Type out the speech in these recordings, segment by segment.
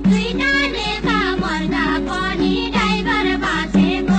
दुईटा नेता मर्दा पनि ड्राइभर बाँचेको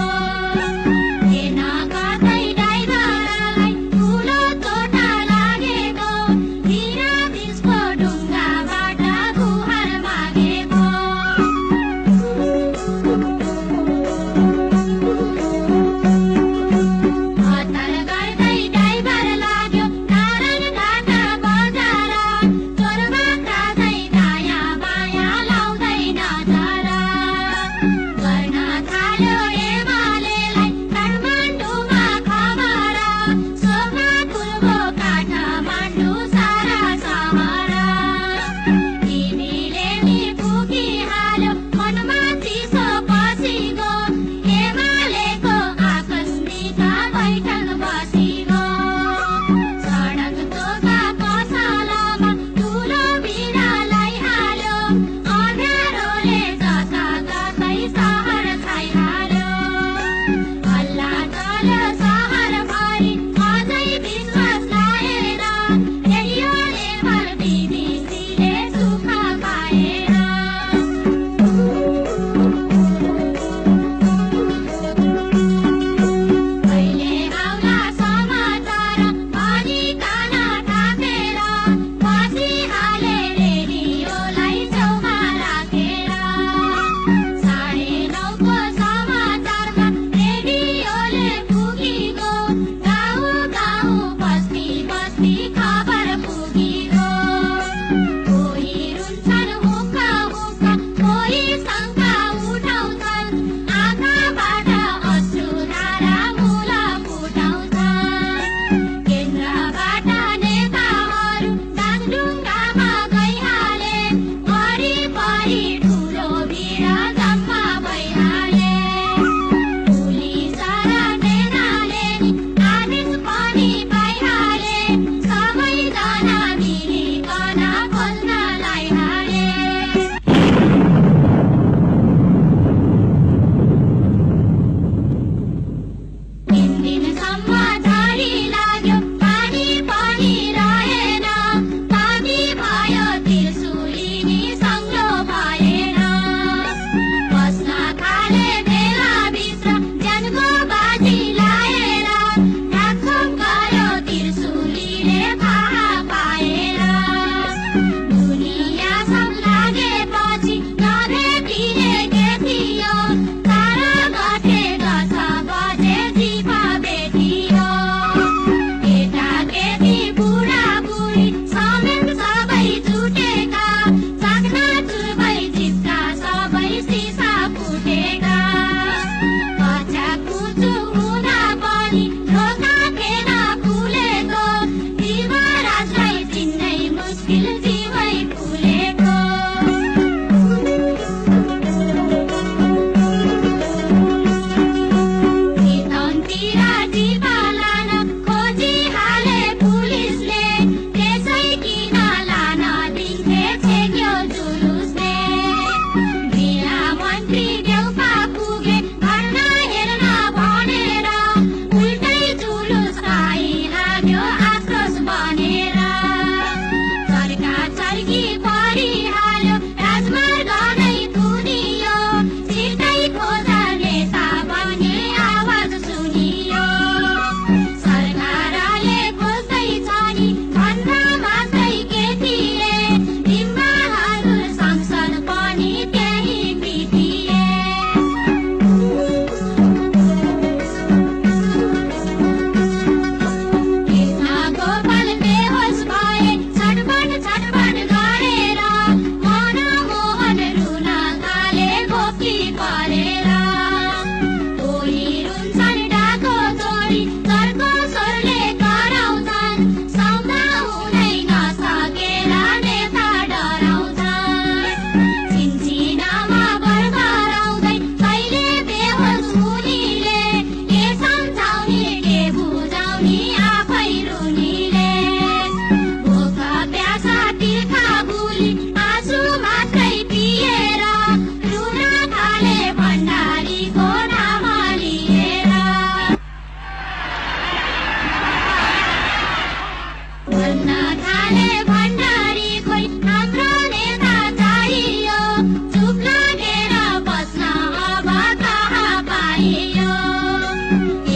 पाइयो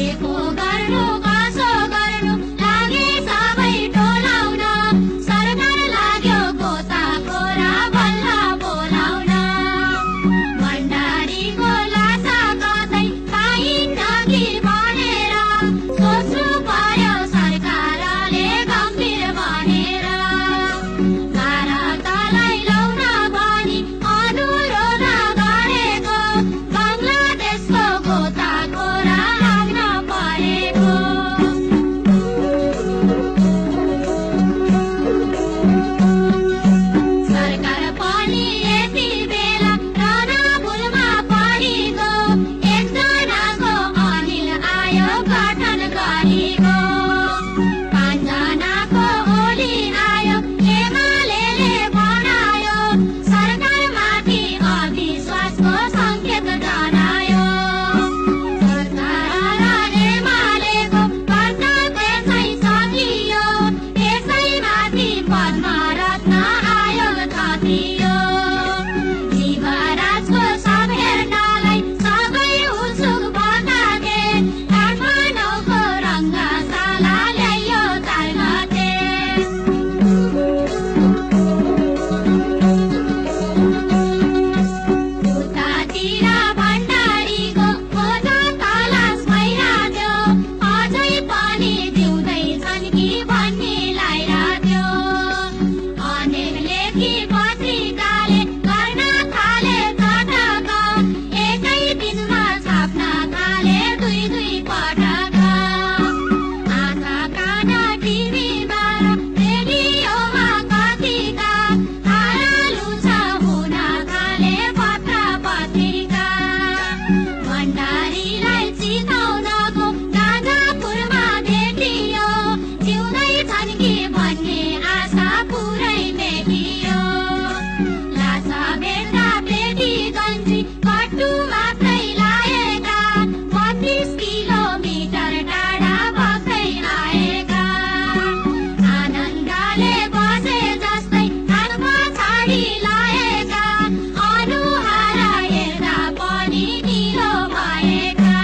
एको गर्नु कसो गर्नु लागे सबै टोलाउन सरकार लाग्यो गोताखोरा बल्ल बोलाउन भण्डारीको लासा कतै पाइन्न कि भनेर सोच्नु पर्यो सरकारले गम्भीर बनेर भारतलाई लौन भनी अनुरोध गरेको बङ्गलादेशको गोताखोरा लाग्न परेको सरकार पनि यति बेला रणभूमिमा परेको एकजनाको अनिल आयोग गठन गरेको पाँचजनाको ओली आयोग एमालेले बनायो सरकारमाथि अविश्वासको सङ्केत जनायो सरकार र एमालेको कर्तव्य चाहिँ सकियो त्यसैमाथि पद्मरत्न आयोग थपियो जीवराजको सब हेर्नलाई सबै उत्सुक बताके काठमाडौँको रङ्गशाला ल्याइयो 4 गते उतातिर भण्डारीको खोजा तलास भइराथ्यो अझै पनि जिउँदैछन् कि भन्ने लागिराथ्यो अनेक लेखी पत्रिकाले गर्न थाले नाटक एकै दिनमा छाप्न थाले 2-2 पटक आँखा कान टिभीमा र रेडियोमा कतिका हारालु छ हुन थाले पत्र पत्रिका भण्डारीलाई चिताउनको गाजापुरमा भेटियो जिउँदैछन् कि भन्ने आशा पुरै मेटियो लासा बेच्दा पेटी गन्जी कट्टु मात्रै लाएका 32 किलोमिटर टाढा बग्दै आएका आनन्दले बसे जस्तै हात पछाडि लाएका अनुहार हेर्दा पनि निलो भएका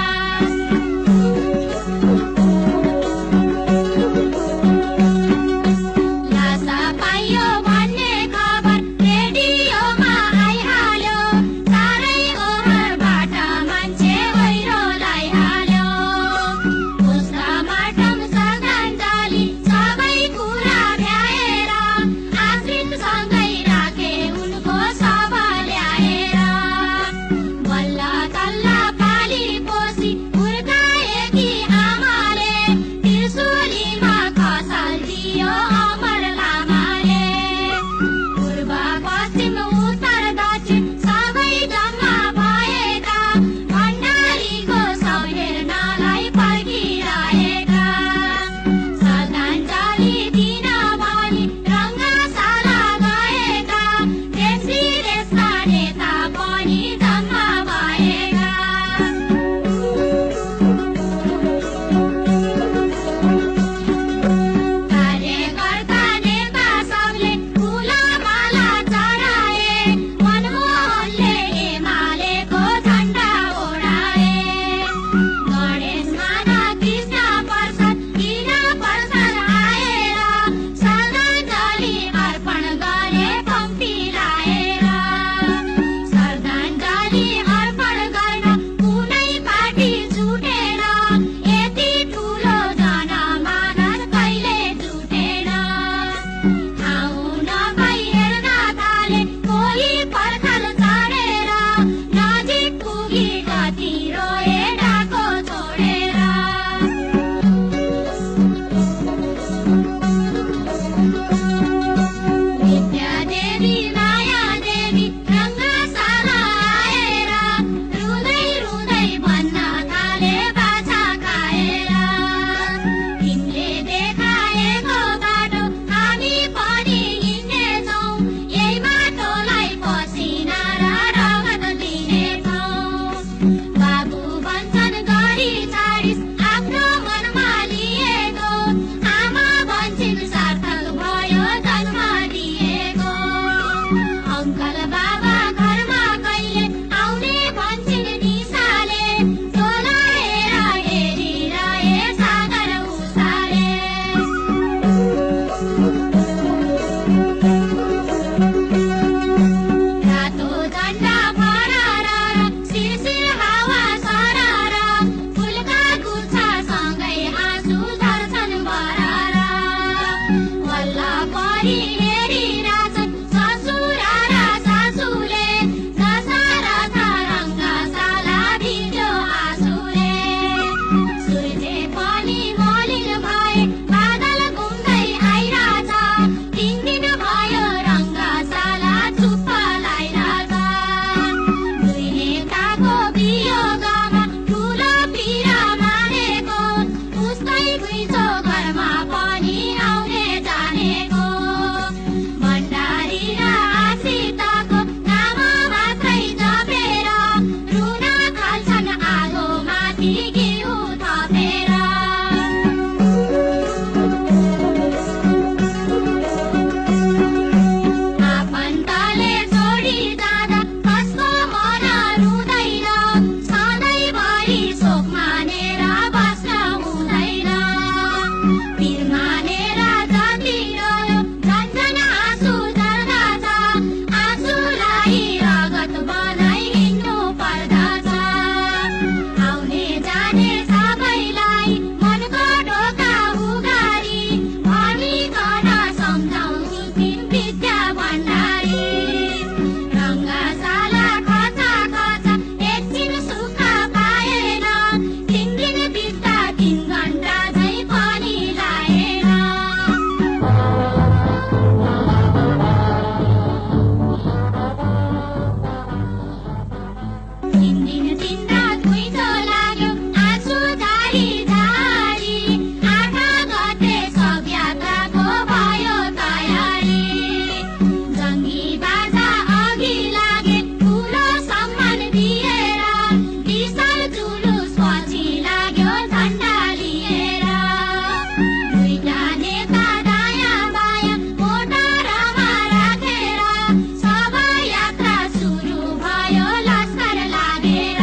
शोक मानेर बस्न हुँदैन पीर मानेर जति रोयो झन्झन आँसु झर्दछ आँसुलाई रगत बनाई हिँड्नु पर्दछ आउने जाने सबैलाई मनको ढोका उगारी भनिकन सम्झाउँछु तिन विद्या भण्डारी रङ्गशाला खचा खचा एकछिन सुख पाएन 3 दिन बित्दा 3 घण्टा झै पनि लाएन 3 दिन 3 रात घुइँचो लाग्यो आँसु झारी झारी 8 गते सब यात्राको भयो तयारी जङ्गी बाजा अघि लागे ठुलो सम्मान दिएर विशाल जुलुस पछि लाग्यो झण्डा लिएर दुईटा नेता दायाँ बायाँ मोटरमा राखेर सबै यात्रा सुरु भयो लस्कर लागेर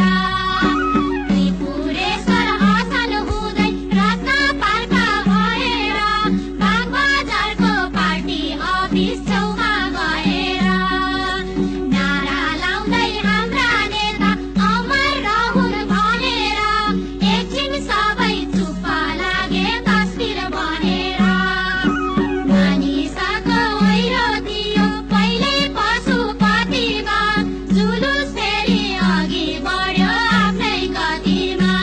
त्रिपुरेश्वर हसन हुँदै रत्न पार्का भएर बागबजारको पार्टी अफिस छेउमा गएर नारा लाउँदै हाम्रा नेता अमर रहून् भनेर एकछिन सबै चुप्प लागे तस्बिर बनेर मानिसको ओइरो दियो पहिले पशुपतिमा जुलुस फेरि अघि बढ्यो आफ्नै गतिमा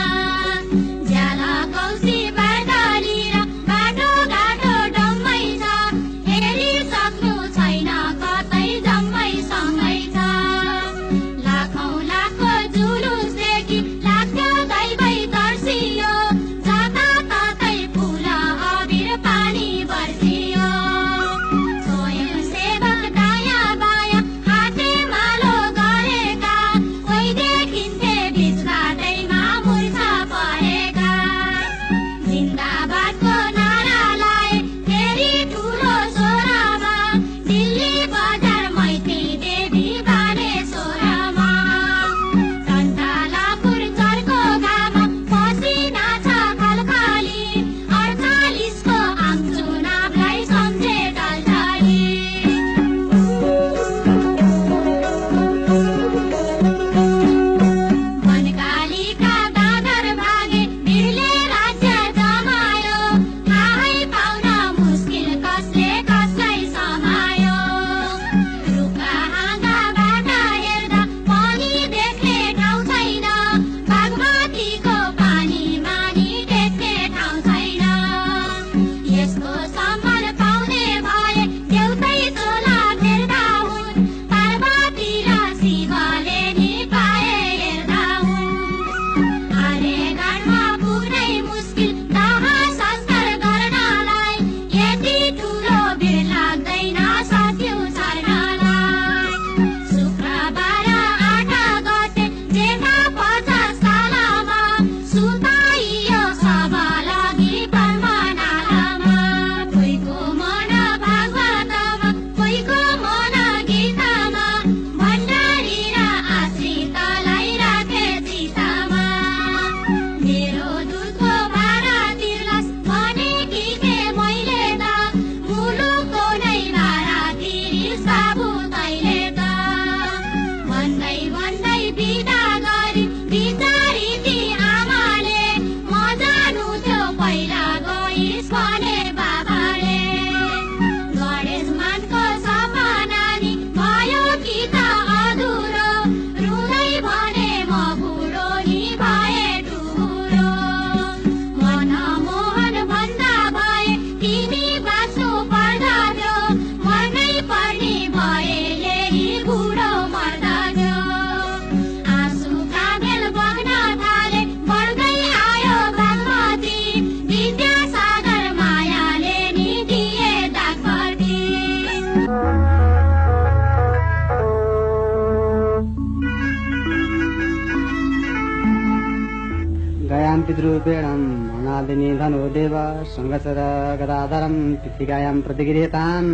ज्याला कौसी बार्दली र बाटो घाटो डम्मै छ हेरिसक्नु छैन कतै जम्मै सँगै छ लाखौँ लाखको जुलुसदेखि लाग्थ्यो दैवै तर्सियो जताततै फुल अबिर पानी बर्सियो स्वयंसेवक दायाँ बायाँ हातेमालो गरेका कोही देखिन्थे बीच बाटैमा मुर्छा परेका जिन्दाबादको नारा लाए फेरि ठुलो स्वरमा दिल्ली बजार मैत्री देवी बानेश्वरमा सन्तालापुर चर्को घाम पसिना छ खलखली 48को आम चुनावलाई सम्झे टलटली वनकालीका दादर भागे वीरले राज्य जमायो थाहै पाउन मुस्किल कसले कसलाई समायो रुखा हाँगाबाट हेर्दा पनि देख्ने ठाउँ छैन बागमतीको पानी मानी टेक्ने ठाउँ छैन यसको सम्मान पाउने भए देउतै चोला फेर्दा हुन् पार्वती र शिवले नि पाए हेर्दा हुन् आर्यगढमा पुग्नै मुस्किल दाह संस्कार गर्नलाई यति ठुलो भिड लाग्दैन सक्यो छर्नलाई शुक्रबार 8 गते जेठा 50 सालमा सुताइयो सब लगी परमानालमा कोहीको मन भागवतमा कोहीको मन गीतामा भण्डारी र आश्रितलाई राखे चितामा मेरो दुधको भाडा तिर्लास् भनेकी के मैले त मुलुकको नै भाडा तिरिस् बाबु तैले त भन्दै भन्दै बिदा गरी बिचारी ती आमाले म जानु थियो पहिला गइस् भने बाबाले गणेशमानको सम्मानानी भयो कि त अधुरो रुँदै भने म बुढो नि भए ठुलो मनमोहन भन्दा भए तिमी बाँच्नु पर्दथ्यो मर्नै पर्ने भएले नि बुढो मर्दथ्यो आँसु कामेल बग्न थाले बढ्दै आयो बागमती विद्यासागर मायाले नि दिए दागबत्ती गयां पितृपेणं अनादिनी धनुर्देव संगचर गदाधरं पितृगायां प्रतिगृह्यताम्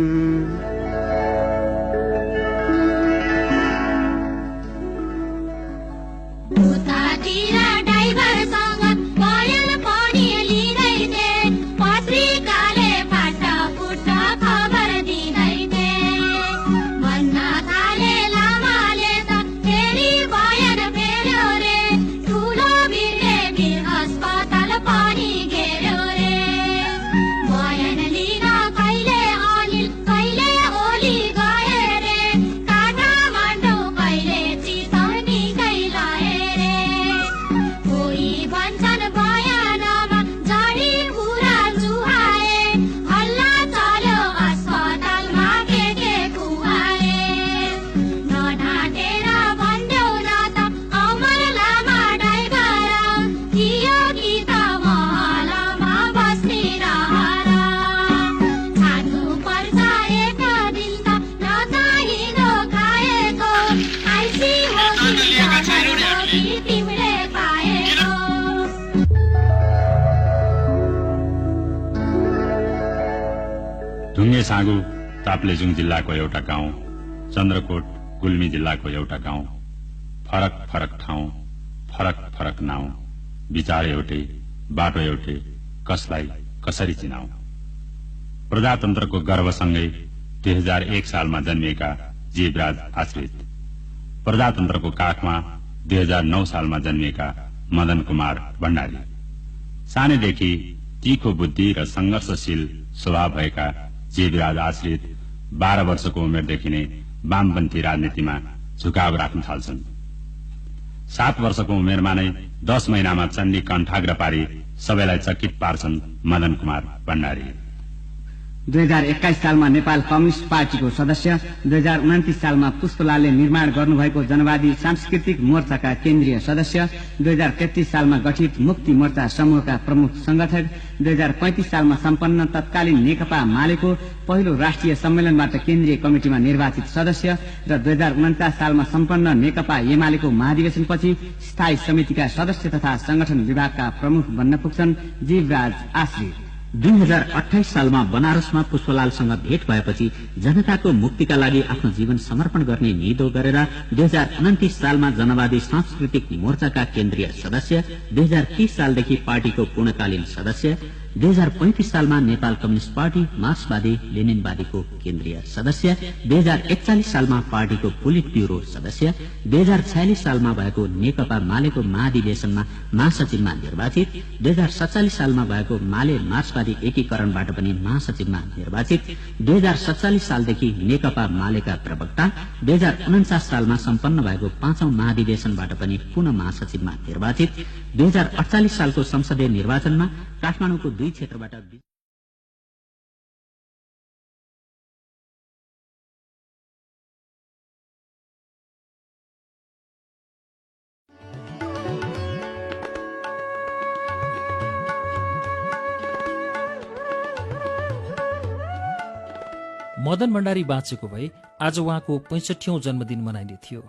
उतातिर ड्राइभर पानी घेर्यो रे बयान लिन कहिले अनिल कहिले ओली गए रे काठमाडौँ कहिले चितवनी कैलाए रे कोही भन्छन् बयानमा जडीबुरा चुहाए हल्ला चल्यो अस्पतालमा के खुवाए नढाँटेर भन्देऊ न त अमर लामा ड्राइभर थियो कि त महलमा बस्ने रहर छाड्नु पर्छ एक दिन त नचाहिँदो खाएको आइसी हो कि तिमीले पाएको ढुङ्गे साँगु ताप्लेजुङ जिल्लाको एउटा गाउँ, चन्द्रकोट गुल्मी जिल्लाको एउटा गाउँ, फरक फरक ठाउँ, फरक फरक नाउँ, विचार एउटै, बाटो एउटै, कसलाई कसरी चिनाऊ। प्रजातन्त्रको गर्वसँगै 2001 सालमा जन्मिएका जीवराज आश्रित, प्रजातन्त्रको काखमा 2009 सालमा जन्मिएका मदन कुमार भण्डारी, सानैदेखि तीखो बुद्धि र संघर्षशील स्वभाव भएका जीवराज आश्रित 12 वर्षको उमेरदेखि नै वामपन्थी राजनीतिमा झुकाव राख्न थाल्छन्। 7 वर्षको उमेरमा नै 10 महिनामा चण्डी कण्ठाग्र पारी सबैलाई चकित पार्छन् मदन कुमार भण्डारी। 2021 सालमा नेपाल कम्युनिस्ट पार्टीको सदस्य, 2029 सालमा पुष्पलालले निर्माण गर्नुभएको जनवादी सांस्कृतिक मोर्चाका केन्द्रीय सदस्य, 2033 सालमा गठित मुक्ति मोर्चा समूहका प्रमुख संगठक, 2035 सालमा सम्पन्न तत्कालीन नेकपा मालेको पहिलो राष्ट्रिय सम्मेलनबाट केन्द्रीय कमिटिमा निर्वाचित सदस्य र 2049 सालमा सम्पन्न नेकपा एमालेको महाधिवेशनपछि स्थायी समितिका सदस्य तथा संगठन विभागका प्रमुख बन्न पुग्छन् जीवराज आश्रित। 2028 सालमा बनारसमा पुष्पलालसँग भेट भएपछि जनताको मुक्तिका लागि आफ्नो जीवन समर्पण गर्ने निधो गरेर 2029 सालमा जनवादी सांस्कृतिक मोर्चाका केन्द्रीय सदस्य, 2030 सालदेखि पार्टीको पूर्णकालीन सदस्य, 2035 सालमा नेपाल कम्युनिस्ट पार्टी मार्क्सवादी लेनिनवादीको केन्द्रीय सदस्य, 2041 सालमा पार्टीको पोलिट ब्यूरो सदस्य, 2046 सालमा भएको नेकपा मालेको महाधिवेशनमा महासचिवमा निर्वाचित, 2047 सालमा भएको माले मार्क्सवादी एकीकरणबाट पनि महासचिवमा निर्वाचित, 2047 सालदेखि नेकपा मालेका प्रवक्ता, 2049 सालमा सम्पन्न भएको 5औं महाधिवेशनबाट पनि पुनः महासचिवमा निर्वाचित, 2048 सालको संसदीय निर्वाचनमा काठमाडौँको 2 क्षेत्रबाट मदन भण्डारी बाँचेको भए आज उहाँको 65औं जन्मदिन मनाइने थियो।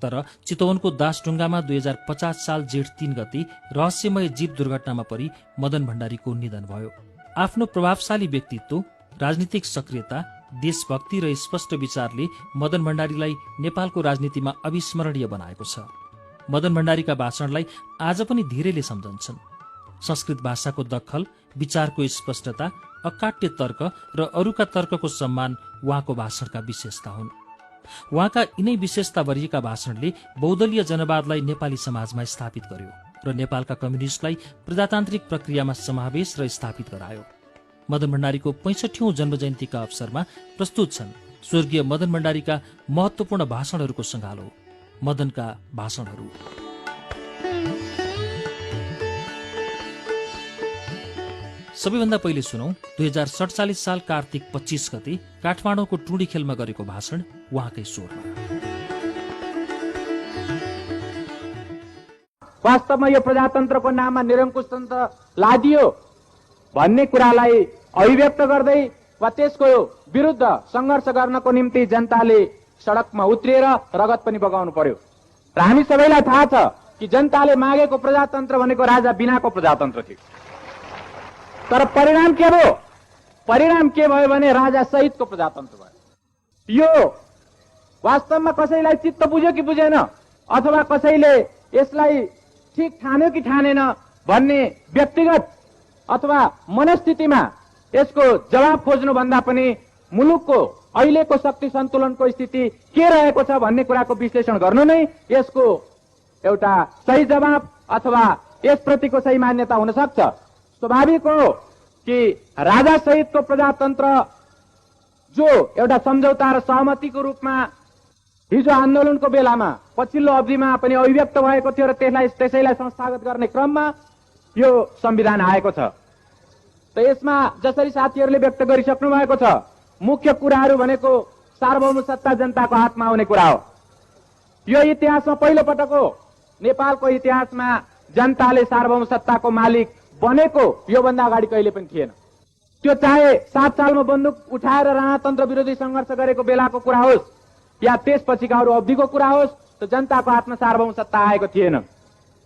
तर चितवनको दासढुङ्गामा 2050 साल जेठ 3 गते रहस्यमय जीव दुर्घटनामा परि मदन भण्डारीको निधन भयो। आफ्नो प्रभावशाली व्यक्तित्व, राजनीतिक सक्रियता, देशभक्ति र स्पष्ट विचारले मदन भण्डारीलाई नेपालको राजनीतिमा अविस्मरणीय बनाएको छ। मदन भण्डारीका भाषणलाई आज पनि धेरैले सम्झन्छन्। संस्कृत भाषाको दखल, विचारको स्पष्टता, अकाट्य तर्क र अरूका तर्कको सम्मान उहाँको भाषणका विशेषता हुन्। उहाँका यिनै विशेषता भरिएका भाषणले बहुदलीय जनवादलाई नेपाली समाजमा स्थापित गर्यो र नेपालका कम्युनिस्टलाई प्रजातान्त्रिक प्रक्रियामा समावेश र स्थापित गरायो। मदन भण्डारीको 65औं जन्मजयन्तीका अवसरमा प्रस्तुत छन् स्वर्गीय मदन भण्डारीका महत्वपूर्ण भाषणहरूको संगालो, मदनका भाषणहरू। सबैभन्दा पहिले सुनौ 2047 साल कार्तिक 25 गते काठमाडौँको टुँडी खेलमा गरेको भाषण उहाँकै स्वरमा। वास्तवमा यो प्रजातन्त्रको नाममा निरङ्कुश तन्त्र लादियो भन्ने कुरालाई अभिव्यक्त गर्दै वा त्यसको विरुद्ध सङ्घर्ष गर्नको निम्ति जनताले सडकमा उत्रिएर रगत पनि बगाउनु पर्यो। र हामी सबैलाई थाहा छ कि जनताले मागेको प्रजातन्त्र भनेको राजा बिनाको प्रजातन्त्र थियो। तर परिणाम के भयो? परिणाम के भयो भने राजा सहितको प्रजातन्त्र भयो। यो वास्तवमा कसैलाई चित्त बुझ्यो कि बुझेन, अथवा कसैले यसलाई ठिक ठान्यो कि ठानेन भन्ने व्यक्तिगत अथवा मनस्थितिमा यसको जवाब खोज्नु भन्दा पनि मुलुकको अहिलेको शक्ति सन्तुलनको स्थिति के रहेको छ भन्ने कुराको विश्लेषण गर्नु नै यसको एउटा सही जवाब अथवा यसप्रतिको सही मान्यता हुन सक्छ। स्वाभाविक हो कि राजा सहितको प्रजातन्त्र जो एउटा सम्झौता र सहमतिको रूपमा हिजो आन्दोलनको बेलामा पछिल्लो अवधिमा पनि अभिव्यक्त भएको थियो र त्यसैलाई संस्थागत गर्ने क्रममा यो संविधान आएको छ। त यसमा जसरी साथीहरूले व्यक्त गरिसक्नु भएको छ, मुख्य कुराहरू भनेको सार्वभौम सत्ता जनताको हातमा आउने कुरा हो। यो इतिहासमा पहिलो पटक हो, नेपालको इतिहासमा जनताले सार्वभौम सत्ताको मालिक बनेको योभन्दा अगाडि कहिले पनि थिएन। त्यो चाहे 7 सालमा बन्दुक उठाएर राणातन्त्र विरोधी संघर्ष गरेको बेलाको कुरा होस् या त्यसपछिका अरू अवधिको कुरा होस्, त जनताको हातमा सार्वभौम सत्ता आएको थिएन।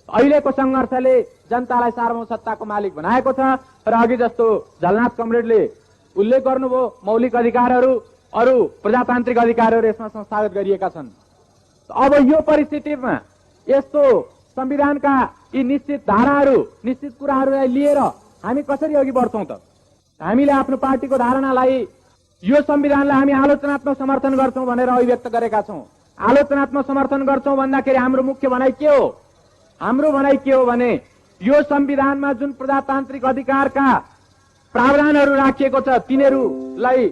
अहिलेको संघर्षले जनतालाई सार्वभौम सत्ताको मालिक बनाएको छ र अघि जस्तो झलनाथ कमरेडले उल्लेख गर्नुभयो, मौलिक अधिकारहरू, अरू प्रजातान्त्रिक अधिकारहरू यसमा संस्थागत गरिएका छन्। अब यो परिस्थितिमा यस्तो संविधानका यी निश्चित धाराहरू, निश्चित कुराहरूलाई लिएर हामी कसरी अघि बढ्छौं त? हामीले आफ्नो पार्टीको धारणालाई, यो संविधानलाई हामी आलोचनात्मक समर्थन गर्छौं भनेर अभिव्यक्त गरेका छौं। आलोचनात्मक समर्थन गर्छौं भन्दाखेरि हाम्रो मुख्य भनाइ के हो? हाम्रो भनाइ के हो भने यो संविधानमा जुन प्रजातान्त्रिक अधिकारका प्रावधानहरू राखिएको छ तिनीहरूलाई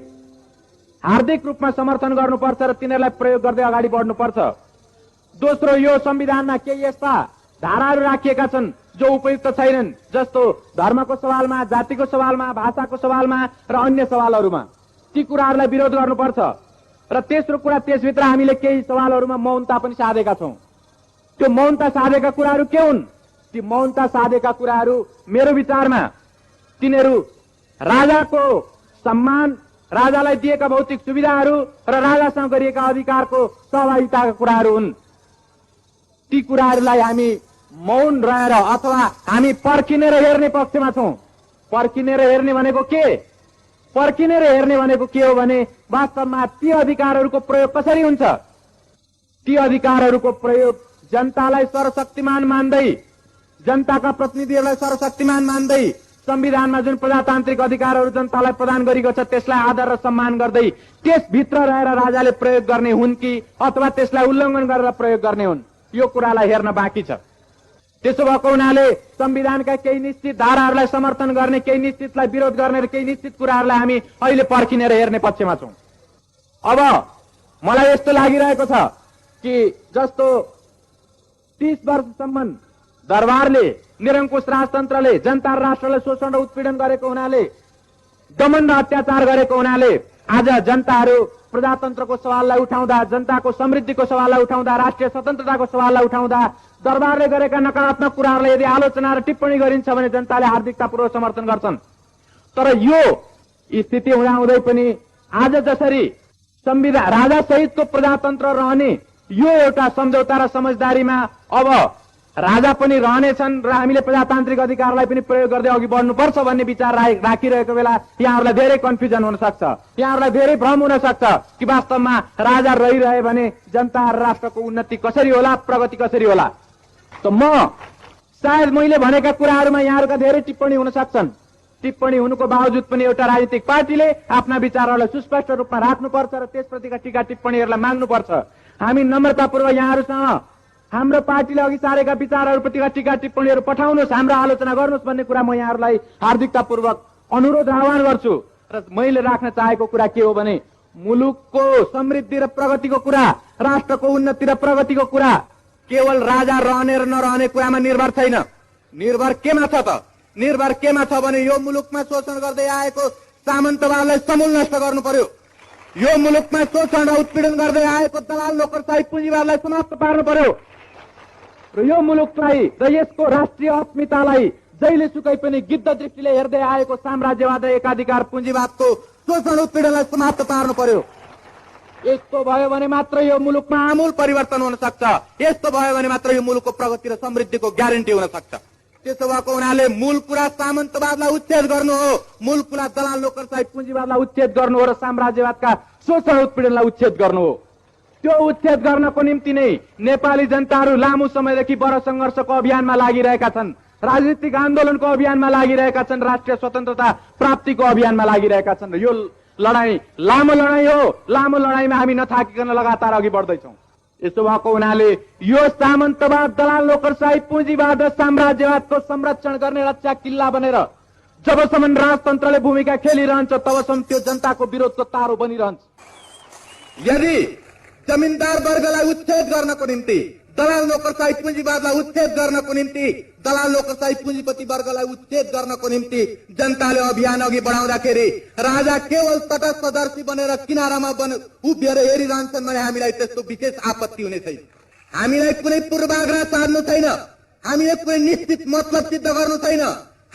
हार्दिक रूपमा समर्थन गर्नुपर्छ र तिनीहरूलाई प्रयोग गर्दै अगाडि बढ्नुपर्छ। दोस्रो, यो संविधानमा केही यस्ता धाराहरू राखिएका छन् जो उपयुक्त छैनन्, जस्तो धर्मको सवालमा, जातिको सवालमा, भाषाको सवालमा र अन्य सवालहरूमा। ती कुराहरूलाई विरोध गर्नुपर्छ। र तेस्रो कुरा, त्यसभित्र हामीले केही सवालहरूमा मौनता पनि साधेका छौं। त्यो मौनता साधेका कुराहरू के हुन्? ती मौनता साधेका कुराहरू मेरो विचारमा तिनीहरू राजाको सम्मान, राजालाई दिएका भौतिक सुविधाहरू र राजासँग गरिएका अधिकारको सहभागिताका कुराहरू हुन्। ती कुराहरूलाई हामी मौन रहेर अथवा हामी पर्खिनेर हेर्ने पक्षमा छौं। पर्खिनेर हेर्ने भनेको के? पर्खिनेर हेर्ने भनेको के हो भने वास्तवमा ती अधिकारहरूको प्रयोग कसरी हुन्छ? ती अधिकारहरूको प्रयोग जनतालाई सर्वशक्तिमान मान्दै, जनताका प्रतिनिधिहरूलाई सर्वशक्तिमान मान्दै, संविधानमा जुन प्रजातान्त्रिक अधिकारहरू जनतालाई प्रदान गरिएको छ त्यसलाई आदर र सम्मान गर्दै त्यसभित्र रहेर राजाले प्रयोग गर्ने हुन् कि अथवा त्यसलाई उल्लङ्घन गरेर प्रयोग गर्ने हुन्, यो कुरालाई हेर्न बाँकी छ। त्यसो भएको हुनाले संविधानका केही निश्चित धाराहरूलाई समर्थन गर्ने, केही निश्चितलाई विरोध गर्ने र केही निश्चित कुराहरूलाई हामी अहिले पर्खिनेर हेर्ने पक्षमा छौं। अब मलाई यस्तो लागिरहेको छ कि जस्तो 30 वर्षसम्म दरबारले, निरङ्कुश राजतन्त्रले जनता र राष्ट्रलाई शोषण र उत्पीडन गरेको हुनाले, दमन र अत्याचार गरेको हुनाले आज जनताहरू प्रजातन्त्रको सवाललाई उठाउँदा, जनताको समृद्धिको सवाललाई उठाउँदा, राष्ट्रिय स्वतन्त्रताको सवाललाई उठाउँदा दरबारले गरेका नकारात्मक कुराहरूलाई यदि आलोचना र टिप्पणी गरिन्छ भने जनताले हार्दिकतापूर्वक समर्थन गर्छन्। तर यो स्थिति हुँदाहुँदै पनि आज जसरी संविधान राजा सहितको प्रजातन्त्र रहने यो एउटा सम्झौता र समझदारीमा अब राजा पनि रहनेछन् र हामीले प्रजातान्त्रिक अधिकारलाई पनि प्रयोग गर्दै अघि बढ्नुपर्छ भन्ने विचार राखिरहेको बेला यहाँहरूलाई धेरै कन्फ्युजन हुन सक्छ, यहाँहरूलाई धेरै भ्रम हुन सक्छ कि वास्तवमा राजा रहिरहे भने जनता र राष्ट्रको उन्नति कसरी होला, प्रगति कसरी होला। त म सायद मैले भनेका कुराहरूमा यहाँहरूका धेरै टिप्पणी हुन सक्छन्। टिप्पणी हुनुको बावजुद पनि एउटा राजनीतिक पार्टीले आफ्ना विचारहरूलाई सुस्पष्ट रूपमा राख्नुपर्छ र त्यसप्रतिका टीका टिप्पणीहरूलाई माग्नुपर्छ। हामी नम्रतापूर्वक यहाँहरूसँग हाम्रो पार्टीले अघि सारेका विचारहरूप्रतिका टीका टिप्पणीहरू पठाउनुहोस्, हाम्रो आलोचना गर्नुहोस् भन्ने कुरा म यहाँहरूलाई हार्दिकतापूर्वक अनुरोध र आह्वान गर्छु। र मैले राख्न चाहेको कुरा के हो भने मुलुकको समृद्धि र प्रगतिको कुरा, राष्ट्रको उन्नति र प्रगतिको कुरा केवल राजा रहने र नरहने कुरामा निर्भर छैन। निर्भर केमा छ त? निर्भर केमा छ भने यो मुलुकमा शोषण गर्दै आएको सामन्तवादलाई समूल नष्ट गर्नु पर्यो। यो मुलुकमा शोषण र उत्पीडन गर्दै आएको दलाल नोकरशाही पुँजीवादलाई समाप्त पार्नु पर्यो र यो मुलुकलाई र यसको राष्ट्रिय अस्मितालाई जहिले सुकै पनि गिद्ध दृष्टिले हेर्दै आएको साम्राज्यवाद र एकाधिकार पुँजीवादको शोषण उत्पीडनलाई समाप्त पार्नु पर्यो। यस्तो भयो भने मात्र यो मुलुकमा आमूल परिवर्तन हुन सक्छ। यस्तो भयो भने मात्र यो मुलुकको प्रगति र समृद्धिको ग्यारेन्टी हुन सक्छ। त्यसो भएको हुनाले मूल कुरा सामन्तवादलाई उच्छेद गर्नु हो, मूल कुरा दलाल नोकरशाही पुँजीवादलाई उच्छेद गर्नु हो र साम्राज्यवादका शोषण उत्पीडनलाई उच्छेद गर्नु हो। त्यो उच्छेद गर्नको निम्ति नै नेपाली जनताहरू लामो समयदेखि बडो सङ्घर्षको अभियानमा लागिरहेका छन्, राजनीतिक आन्दोलनको अभियानमा लागिरहेका छन्, राष्ट्रिय स्वतन्त्रता प्राप्तिको अभियानमा लागिरहेका छन्। यो लडाई लामो लडाई हो। लामो लडाईमा हामी नथाकिकन लगातार अघि बढ्दैछौँ। यसो भएको हुनाले यो सामन्तवाद, दलाल नोकरशाही, पुँजीवाद र साम्राज्यवादको संरक्षण गर्ने रक्षा किल्ला बनेर जबसम्म राजतन्त्रले भूमिका खेलिरहन्छ तबसम्म त्यो जनताको विरोधको तारो बनिरहन्छ। यदि जमिनदार वर्गलाई उच्छेद गर्नको निम्ति, दलाल नोकरशाही पुँजीवादलाई उच्छेद गर्नको निम्ति, दलाल नोकरशाही पुँजीपति वर्गलाई उच्छेद गर्नको निम्ति जनताले अभियान अघि बढाउँदाखेरि राजा केवल तटस्थदर्शी बनेर किनारामा उभिएर हेरिरहन्छन् भने हामीलाई त्यस्तो विशेष आपत्ति हुने छैन। हामीलाई कुनै पूर्वाग्रह साध्नु छैन, हामीले कुनै निश्चित मतलब सिद्ध गर्नु छैन।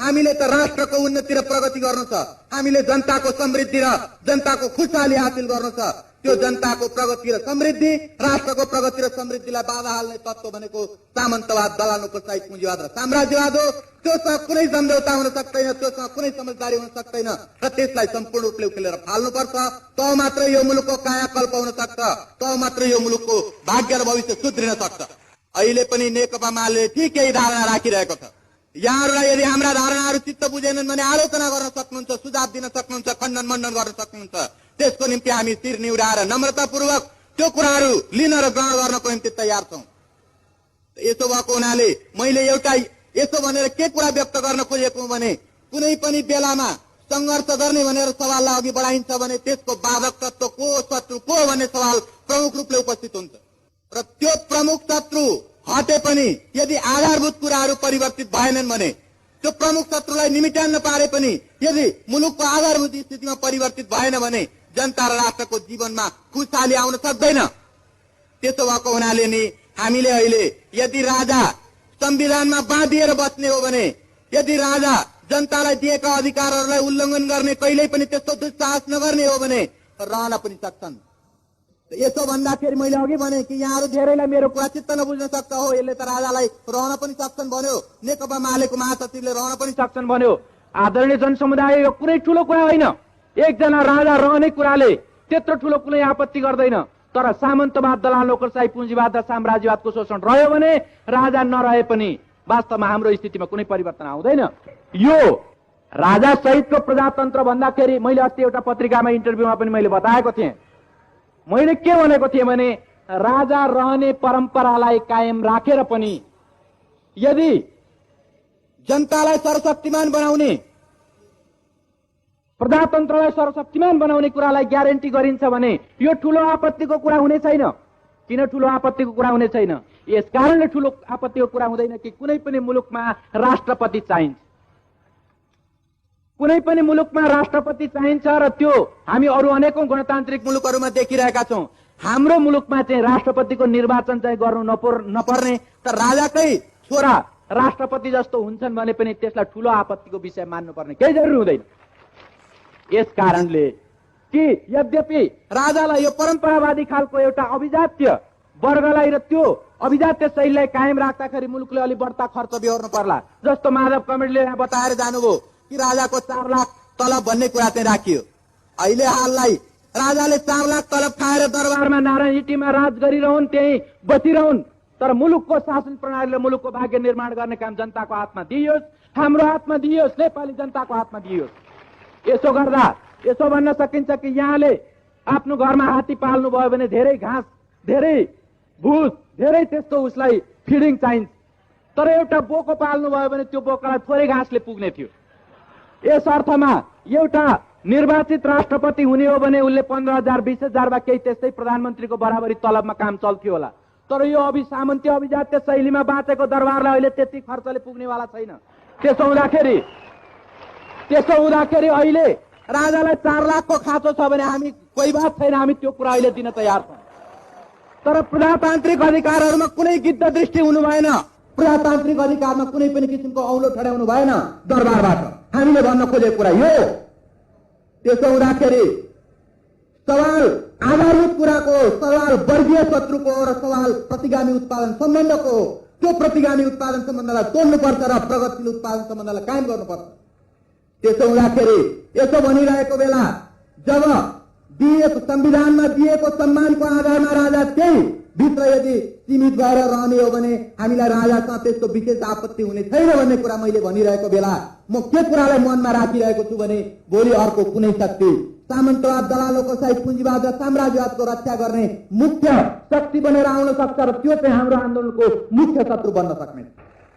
हामीले त राष्ट्रको उन्नति र प्रगति गर्नु छ, हामीले जनताको समृद्धि र जनताको खुशहाली हासिल गर्नु छ। त्यो जनताको प्रगति र समृद्धि, राष्ट्रको प्रगति र समृद्धिलाई बाधा हाल्ने तत्त्व भनेको सामन्तवाद, दलाल नोकरशाही, पुँजीवाद र साम्राज्यवाद हो। त्योसँग कुनै सम्झौता हुन सक्दैन, त्योसँग कुनै समझदारी हुन सक्दैन र त्यसलाई सम्पूर्ण रूपले उखेलेर फाल्नुपर्छ। तब मात्र यो मुलुकको कायाकल्प हुन सक्छ, तब मात्र यो मुलुकको भाग्य र भविष्य सुध्रिन सक्छ। अहिले पनि नेकपा माले ठिक यही धारणा राखिरहेको छ। यहाँहरूलाई यदि हाम्रा धारणाहरू चित्त बुझेनन् भने आलोचना गर्न सक्नुहुन्छ, सुझाव दिन सक्नुहुन्छ, खण्डन मण्डन गर्न सक्नुहुन्छ। त्यसको निम्ति हामी शिर निहुराएर नम्रतापूर्वक त्यो कुराहरू लिन र ग्रहण गर्नको निम्ति तयार छौं। यसो भएको हुनाले मैले एउटा यसो भनेर के कुरा व्यक्त गर्न खोजेको भने कुनै पनि बेलामा संघर्ष गर्ने भनेर सवाललाई अघि बढाइन्छ भने त्यसको बाधक तत्व को, शत्रु को भन्ने सवाल प्रमुख रूपले उपस्थित हुन्छ र त्यो प्रमुख शत्रु हटे पनि यदि आधारभूत कुराहरू परिवर्तित भएनन् भने, त्यो प्रमुख शत्रुलाई निमिटान्न पारे पनि यदि मुलुकको आधारभूत स्थितिमा परिवर्तित भएन भने जनता र राष्ट्रको जीवनमा खुशहाली आउन सक्दैन। त्यसो भएको हुनाले नि हामीले अहिले यदि राजा संविधानमा बाँधिएर बस्ने हो भने, यदि राजा जनतालाई दिएका अधिकारहरूलाई उल्लङ्घन गर्ने, कहिल्यै पनि त्यस्तो दुस्साहस नगर्ने हो भने रहन पनि सक्छन्। यसो भन्दाखेरि मैले अघि भने कि यहाँहरू धेरैलाई मेरो कुरा चित्त नबुझ्न सक्छ। हो, यसले त राजालाई रहन पनि सक्छन् भन्यो, नेकपा मालेको महासचिवले रहन पनि सक्छन् भन्यो। आदरणीय जनसमुदाय, यो कुनै ठूलो कुरा होइन। एकजना राजा रहने कुराले त्यत्रो ठूलो कुनै आपत्ति गर्दैन। तर सामन्तवाद, दलाल नोकरशाही, पुँजीवाद र साम्राज्यवादको शोषण रह्यो भने राजा नरहे पनि वास्तवमा हाम्रो स्थितिमा कुनै परिवर्तन आउँदैन। यो राजा सहितको प्रजातन्त्र भन्दाखेरि मैले अस्ति एउटा पत्रिकामा इन्टरभ्यूमा पनि मैले बताएको थिएँ। मैले के भनेको थिएँ भने राजा रहने परम्परालाई कायम राखेर पनि यदि जनतालाई सर्वशक्तिमान बनाउने, प्रजातन्त्रलाई सर्वशक्तिमान बनाउने कुरालाई ग्यारेन्टी गरिन्छ भने यो ठूलो आपत्तिको कुरा हुने छैन। किन ठूलो आपत्तिको कुरा हुने छैन? यसकारणले ठूलो आपत्तिको कुरा हुँदैन कि कुनै पनि मुलुकमा राष्ट्रपति चाहिन्छ, कुनै पनि मुलुकमा राष्ट्रपति चाहिन्छ र त्यो हामी अरू अनेकौं गणतान्त्रिक मुलुकहरूमा देखिरहेका छौं। हाम्रो मुलुकमा चाहिँ राष्ट्रपतिको निर्वाचन चाहिँ गर्नु नपर्ने, तर राजाकै छोरा राष्ट्रपति जस्तो हुन्छन् भने पनि त्यसलाई ठूलो आपत्तिको विषय मान्नुपर्ने केही जरुरी हुँदैन। यस कारणले कि यद्यपि राजालाई यो परम्परावादी खालको एउटा अभिजात्य वर्गलाई र त्यो अभिजात्य शैलीलाई कायम राख्दाखेरि मुलुकले अलि बढ्ता खर्च बेहोर्नु पर्ला। जस्तो माधव कमेडीले यहाँ बताएर जानुभयो कि राजाको 4 लाख तलब भन्ने कुरा चाहिँ राखियो। अहिले हाललाई राजाले 4 लाख तलब खाएर दरबारमा नारायण हिटीमा राज गरिरहन्, त्यही बसिरहन्, तर मुलुकको शासन प्रणाली र मुलुकको भाग्य निर्माण गर्ने काम जनताको हातमा दिइयोस्, हाम्रो हातमा दिइयोस्, नेपाली जनताको हातमा दिइयोस्। यसो गर्दा यसो भन्न सकिन्छ कि यहाँले आफ्नो घरमा हात्ती पाल्नु भयो भने धेरै घाँस, धेरै भुस, धेरै त्यस्तो उसलाई फिडिङ चाहिन्छ, तर एउटा बोको पाल्नु भयो भने त्यो बोकालाई थोरै घाँसले पुग्ने थियो। यस अर्थमा एउटा निर्वाचित राष्ट्रपति हुने हो भने उसले 15,000 20,000 वा केही त्यस्तै प्रधानमन्त्रीको बराबरी तलबमा काम चल्थ्यो होला। तर यो सामन्ती अभिजात्य शैलीमा बाँचेको दरबारलाई अहिले त्यति खर्चले पुग्नेवाला छैन। त्यसो हुँदाखेरि अहिले राजालाई 4 लाखको खाँचो छ भने हामी कोही बात छैन, हामी त्यो कुरा अहिले दिन तयार छौं। तर प्रजातान्त्रिक अधिकारहरूमा कुनै गिद्ध दृष्टि हुनु भएन, प्रजातान्त्रिक अधिकारमा कुनै पनि किसिमको औलो ठड्याउनु भएन दरबारबाट। हामीले भन्न खोजेको कुरा यो। त्यसो हुँदाखेरि सवाल आधारभूत कुराको, सवाल वर्गीय शत्रुको र सवाल प्रतिगामी उत्पादन सम्बन्धको, त्यो प्रतिगामी उत्पादन सम्बन्धलाई तोड्नुपर्छ र प्रगतिशील उत्पादन सम्बन्धलाई कायम गर्नुपर्छ। त्यसो हुँदाखेरि यसो भनिरहेको बेला जब संविधानमा दिएको सम्मानको आधारमा राजा त्यही भित्र यदि सीमित भएर रहने हो भने हामीलाई राजासँग त्यस्तो विशेष आपत्ति हुने छैन भन्ने कुरा मैले भनिरहेको बेला म के कुरालाई मनमा राखिरहेको छु भने भोलि अर्को कुनै शक्ति सामन्तवाद, दलालको सहित पुँजीवाद र साम्राज्यवादको रक्षा गर्ने मुख्य शक्ति बनेर आउन सक्छ र त्यो चाहिँ हाम्रो आन्दोलनको मुख्य शत्रु बन्न सक्ने।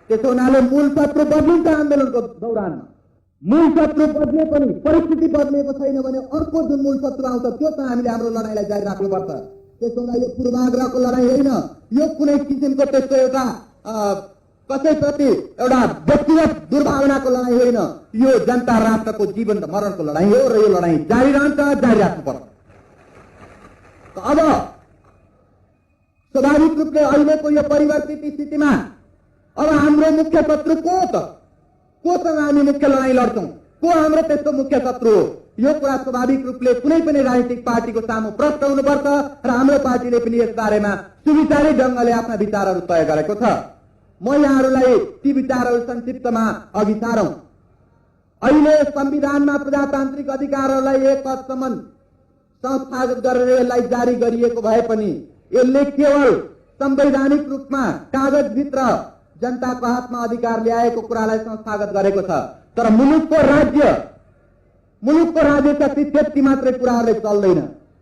त्यसो हुनाले मूल शत्रु बदलिन्छ आन्दोलनको दौरानमा। मूल शत्रु बदले पनि परिस्थिति बदलेको छैन भने अर्को जुन मूल शत्रु आउँछ त्यो चाहिँ हामीले हाम्रो लडाइँलाई जारी राख्नुपर्छ। त्यसो हुँदा यो पूर्वाग्रहको लडाइँ होइन, यो कुनै किसिमको त्यस्तो एउटा कसैप्रति एउटा व्यक्तिगत दुर्भावनाको लडाइँ होइन, यो जनता राष्ट्रको जीवन र मरणको लडाइँ हो र यो लडाइँ जारी रहन्छ, जारी राख्नुपर्छ। अब स्वाभाविक रूपले अहिलेको यो परिवर्तित स्थितिमा अब हाम्रो मुख्य शत्रु को त? कोसँग हामी मुख्य लडाइँ लड्छौँ? को हाम्रो त्यस्तो मुख्य शत्रु हो? यो कुरा स्वाभाविक रूपले कुनै पनि राजनीतिक पार्टीको सामु प्रश्न हुनुपर्छ र हाम्रो पार्टीले पनि यस बारेमा सुविचारी ढङ्गले आफ्ना विचारहरू तय गरेको छ। म यहाँहरूलाई ती विचारहरू संक्षिप्तमा अघि सारौं। अहिले संविधानमा प्रजातान्त्रिक अधिकारहरूलाई एक हदसम्म संस्थागत गरेर यसलाई जारी गरिएको भए पनि यसले केवल संवैधानिक रूपमा कागजभित्र जनताको हातमा अधिकार ल्याएको कुरालाई संस्थागत गरेको छ। तर मुलुकको राज्य शक्ति त्यति मात्रै कुराहरूले चल्दैन।